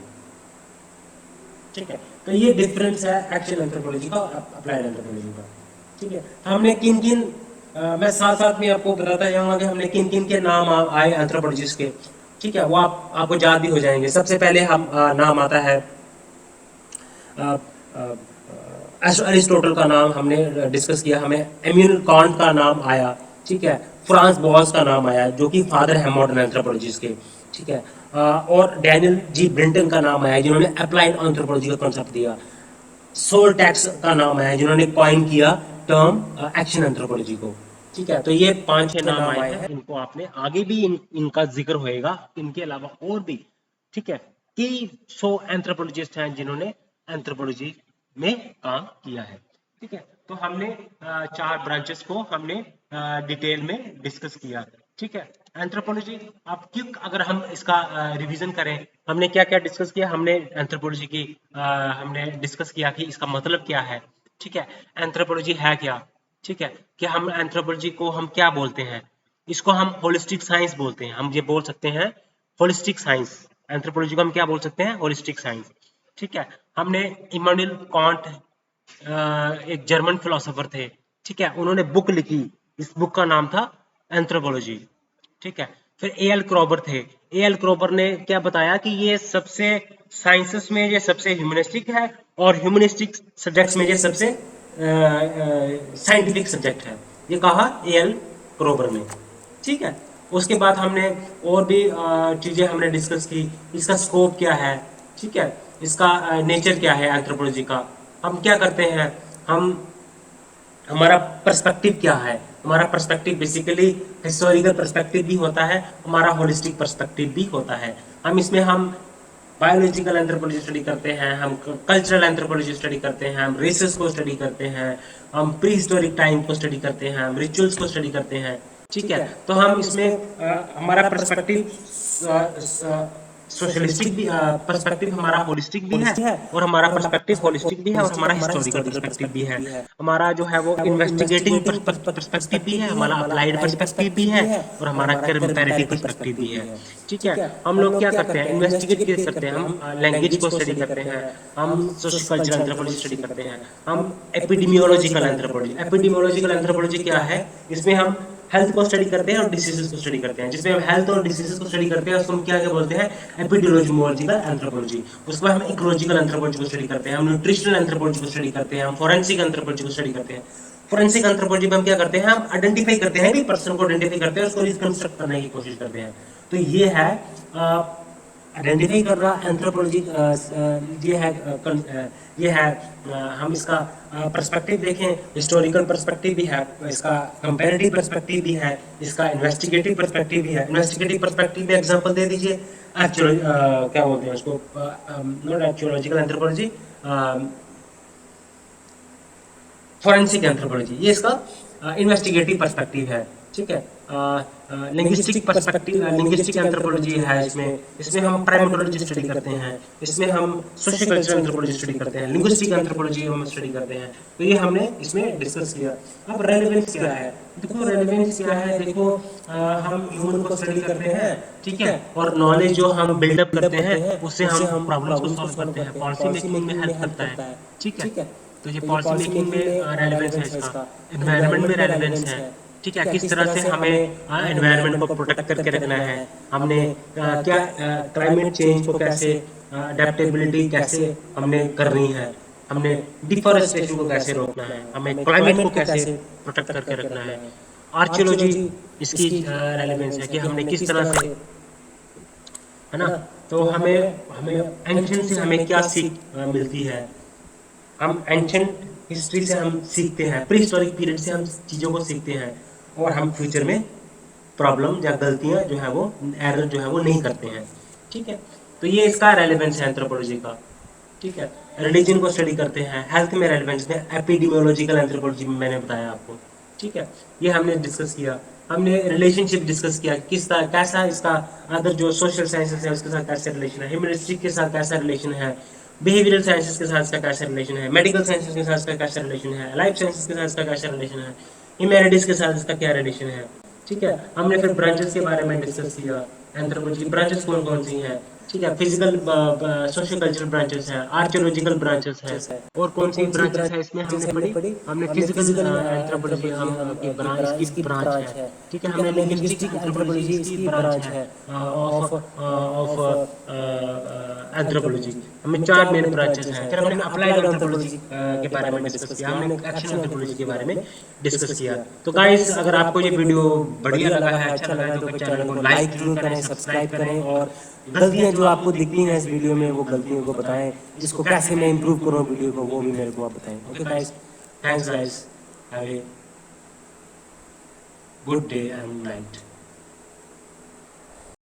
ठीक है, तो ये डिफरेंस है एक्शन एंथ्रोपोलॉजी का अप्लाइड एंथ्रोपोलॉजी का। ठीक है, हमने किन किन मैं साथ साथ में आपको बताता जाऊंगा कि हमने किन किन के नाम आए एंथ्रोपोलॉजिस्ट के। ठीक है, वो आपको याद भी हो जाएंगे। सबसे पहले हम नाम आता है एरिस्टोटल का नाम हमने डिस्कस किया, हमें इमैनुअल कांट का नाम आया। ठीक है, फ्रांस बोस का नाम आया जो कि फादर है मॉडर्न एंथ्रोपोलॉजिस्ट के। ठीक है, और डैनियल जी ब्रिंटन का नाम आया जिन्होंने अप्लाइड एंथ्रोपोलॉजी का कॉन्सेप्ट दिया। सोल्टैक्स का नाम आया जिन्होंने कॉइन किया टर्म एक्शन एंथ्रोपोलॉजी को। ठीक है, तो ये 5-6 नाम आए हैं, इनको आपने आगे भी इनका जिक्र होएगा, इनके अलावा और भी। ठीक है, कई 100 एंथ्रोपोलॉजिस्ट हैं जिन्होंने एंथ्रोपोलॉजी में काम किया है। ठीक है, तो हमने 4 ब्रांचेस को हमने डिटेल में डिस्कस किया। ठीक है, एंथ्रोपोलॉजी अब क्यों, अगर हम इसका रिवीजन करें, हमने क्या क्या डिस्कस किया, हमने एंथ्रोपोलॉजी की हमने डिस्कस किया कि इसका मतलब क्या है। ठीक है, एंथ्रोपोलॉजी है क्या। ठीक है, कि हम एंथ्रोपोलॉजी को हम क्या बोलते हैं, इसको हम होलिस्टिक साइंस बोलते हैं। हम ये बोल सकते हैं होलिस्टिक साइंस, एंथ्रोपोलॉजी को हम क्या बोल सकते हैं, होलिस्टिक साइंस। ठीक है, हमने इमैनुअल कांट एक जर्मन फिलोसोफर थे। ठीक है, उन्होंने बुक लिखी, इस बुक का नाम था एंथ्रोपोलॉजी। ठीक है, फिर एल क्रॉबर थे। एल क्रॉबर ने क्या बताया कि ये सबसे साइंसेस में ये सबसे ह्यूमनिस्टिक है और ह्यूमनिस्टिक सब्जेक्ट्स में ये सबसे साइंटिफिक सब्जेक्ट है, ये कहा एल क्रॉबर ने। ठीक है, उसके बाद हमने और भी चीजें हमने डिस्कस की, इसका स्कोप क्या है। ठीक है, इसका नेचर क्या है एंथ्रोपोलॉजी का, हम क्या करते हैं, हम हमारा पर्सपेक्टिव क्या है। हमारा पर्सपेक्टिव बेसिकली हिस्टोरिकल पर्सपेक्टिव भी होता है, हमारा होलिस्टिक पर्सपेक्टिव भी होता है। हम इसमें हम बायोलॉजिकल एंथ्रोपोलॉजी स्टडी करते हैं, हम कल्चरल एंथ्रोपोलॉजी स्टडी करते हैं, हम रेसेस को स्टडी करते हैं, हम प्री हिस्टोरिक टाइम को स्टडी करते हैं, हम रिचुअल्स को स्टडी करते हैं। ठीक है, तो हम इसमें हमारा पर्सपेक्टिव सोशलिस्टिक भी पर्सपेक्टिव हमारा होलिस्टिक भी है, और हमारा पर्सपेक्टिव होलिस्टिक भी है, और हमारा हिस्टोरिकल पर्सपेक्टिव भी है। हमारा जो है वो इन्वेस्टिगेटिंग पर्सपेक्टिव भी है, हमारा अप्लाइड पर्सपेक्टिव भी है, और हमारा कंपैरेटिव पर्सपेक्टिव भी है। ठीक है, हम लोग क्या करते हैं, इन्वेस्टिगेट क्या करते हैं, हम लैंग्वेज को स्टडी करते हैं, हम सोशल कल्चरल एंथ्रोपोलॉजी स्टडी करते हैं, हम एपिडेमियोलॉजिकल एंथ्रोपोलॉजी। एपिडेमियोलॉजिकल एंथ्रोपोलॉजी क्या है, इसमें हम हेल्थ को स्टडी करते हैं और डिसीजेस को स्टडी करते हैं। जिसमें हम हेल्थ और डिसीजेस को स्टडी करते हैं उसको हम क्या क्या बोलते हैं, एपिडेमियोलॉजिकल एंथ्रोपोलॉजी। उसमें हम इकोलॉजिकल एंथ्रोपोलॉजी को स्टडी करते हैं, हम न्यूट्रिशनल एंथ्रोपोलॉजी को स्टडी करते हैं, हम फोरेंसिक एंथ्रोपोलॉजी को स्टडी करते हैं। फोरेंसिक एंथ्रोपोलॉजी में हम क्या करते हैं, हम आइडेंटिफाई करते हैं, भी पर्सन को आइडेंटिफाई करते हैं, उसको रिकंस्ट्रक्ट करने की कोशिश करते हैं। तो ये है आइडेंटिफाई कर रहा एंथ्रोपोलॉजी, ये है हम इसका पर्सपेक्टिव देखें, हिस्टोरिकल पर्सपेक्टिव भी है, इसका कंपैरेटिव पर्सपेक्टिव भी है, इसका इन्वेस्टिगेटिव पर्सपेक्टिव भी है। इन्वेस्टिगेटिव पर्सपेक्टिव में एग्जांपल दे दीजिए, एक्चुअल क्या बोलते हैं उसको, not archaeological anthropology, forensic anthropology, ये इसका इन्वेस्टिगेटिव पर्सपेक्टिव है, ठीक है। लिंग्विस्टिक पर्सपेक्टिव, लिंग्विस्टिक एंथ्रोपोलॉजी है इसमें। इसमें हम प्राइमेटोलॉजी स्टडी करते हैं, इसमें हम सोशियो कल्चरल एंथ्रोपोलॉजी स्टडी करते हैं, लिंग्विस्टिक एंथ्रोपोलॉजी हम स्टडी करते हैं। तो ये हमने इसमें डिस्कस किया। अब रेलेवेंस क्या है, देखो रेलेवेंस क्या है, देखो हम ह्यूमन को स्टडी करते हैं, ठीक है, और नॉलेज जो हम बिल्डअप करते हैं उससे हम प्रॉब्लम्स को सॉल्व करते हैं, पॉलिसी मेकिंग में हेल्प करता है, ठीक है। तो ये पॉलिसी मेकिंग में रेलेवेंस है इसका। एनवायरनमेंट में रेलेवेंस है, ठीक है, किस तरह से हमें एनवायरनमेंट को प्रोटेक्ट करके रखना है, हमने क्या क्लाइमेट चेंज को कैसे, अडेप्टेबिलिटी कैसे हमने करनी है, हमने डिफॉरेस्टेशन को कैसे रोकना है, हमें क्लाइमेट को कैसे प्रोटेक्ट करके रखना है। आर्कियोलॉजी इसकी रेलेवेंस है कि हमने किस तरह से, है ना। तो हमें हमें एंशिएंट से हमें क्या सीख मिलती है, हम एंशिएंट हिस्ट्री से हम सीखते हैं, प्री हिस्टोरिक पीरियड से हम चीज़ों को सीखते हैं, और हम फ्यूचर में प्रॉब्लम या गलतियां जो है वो, एरर जो है वो नहीं करते हैं, ठीक है। तो ये इसका रेलेवेंस है एंथ्रोपोलॉजी का, ठीक है। रिलीजन को स्टडी करते हैं, हेल्थ में रेलेवेंस में एपिडेमियोलॉजिकल एंथ्रोपोलॉजी में मैंने बताया आपको, ठीक है। ये हमने डिस्कस किया। हमने रिलेशनशिप डिस्कस किया, किस तरह कैसा इसका अदर जो सोशल साइंसेस है उसके साथ कैसे रिलेशन है, ह्यूमनिस्टिक के साथ कैसा रिलेशन है, बिहेवियरल साइंसेस के साथ इसका कैसा रिलेशन है, मेडिकल साइंसेस के साथ इसका कैसा रिलेशन है, लाइफ साइंसेस के साथ इसका कैसा रिलेशन है, ह्यूमैनिटीज के साथ इसका क्या रिलेशन है, ठीक है। हमने फिर ब्रांचेस के बारे में डिस्कस किया, एंथ्रोपोलॉजी की ब्रांचेस कौन कौन सी हैं, ठीक है। फिजिकल सोशियो कल्चरल ब्रांचेस है, आर्कियोलॉजिकल ब्रांचेस है, और कौन सी ब्रांचेस है इसमें हमने पढ़ी, हमने फिजिकल एंथ्रोपोलॉजी हम की ब्रांच, इसकी ब्रांच है, ठीक है। हमने लिंग्विस्टिक एंथ्रोपोलॉजी इसकी ब्रांच है ऑफ ऑफ एंथ्रोपोलॉजी। हमें 4 मेन ब्रांचेस हैं। फिर हमने अप्लाइड एंथ्रोपोलॉजी के बारे में डिस्कस किया, हमने एक्शन एंथ्रोपोलॉजी के बारे में डिस्कस किया। तो गाइस अगर आपको ये वीडियो बढ़िया लगा है, अच्छा लगा है, तो चैनल को लाइक जरूर करें, सब्सक्राइब करें, और गलतियां जो आपको दिखती हैं इस वीडियो में वो गलतियों को बताएं, इसको कैसे मैं इम्प्रूव करूँ वीडियो को, वो भी मेरे को आप बताएं। Okay guys, thanks guys, have a good day and night.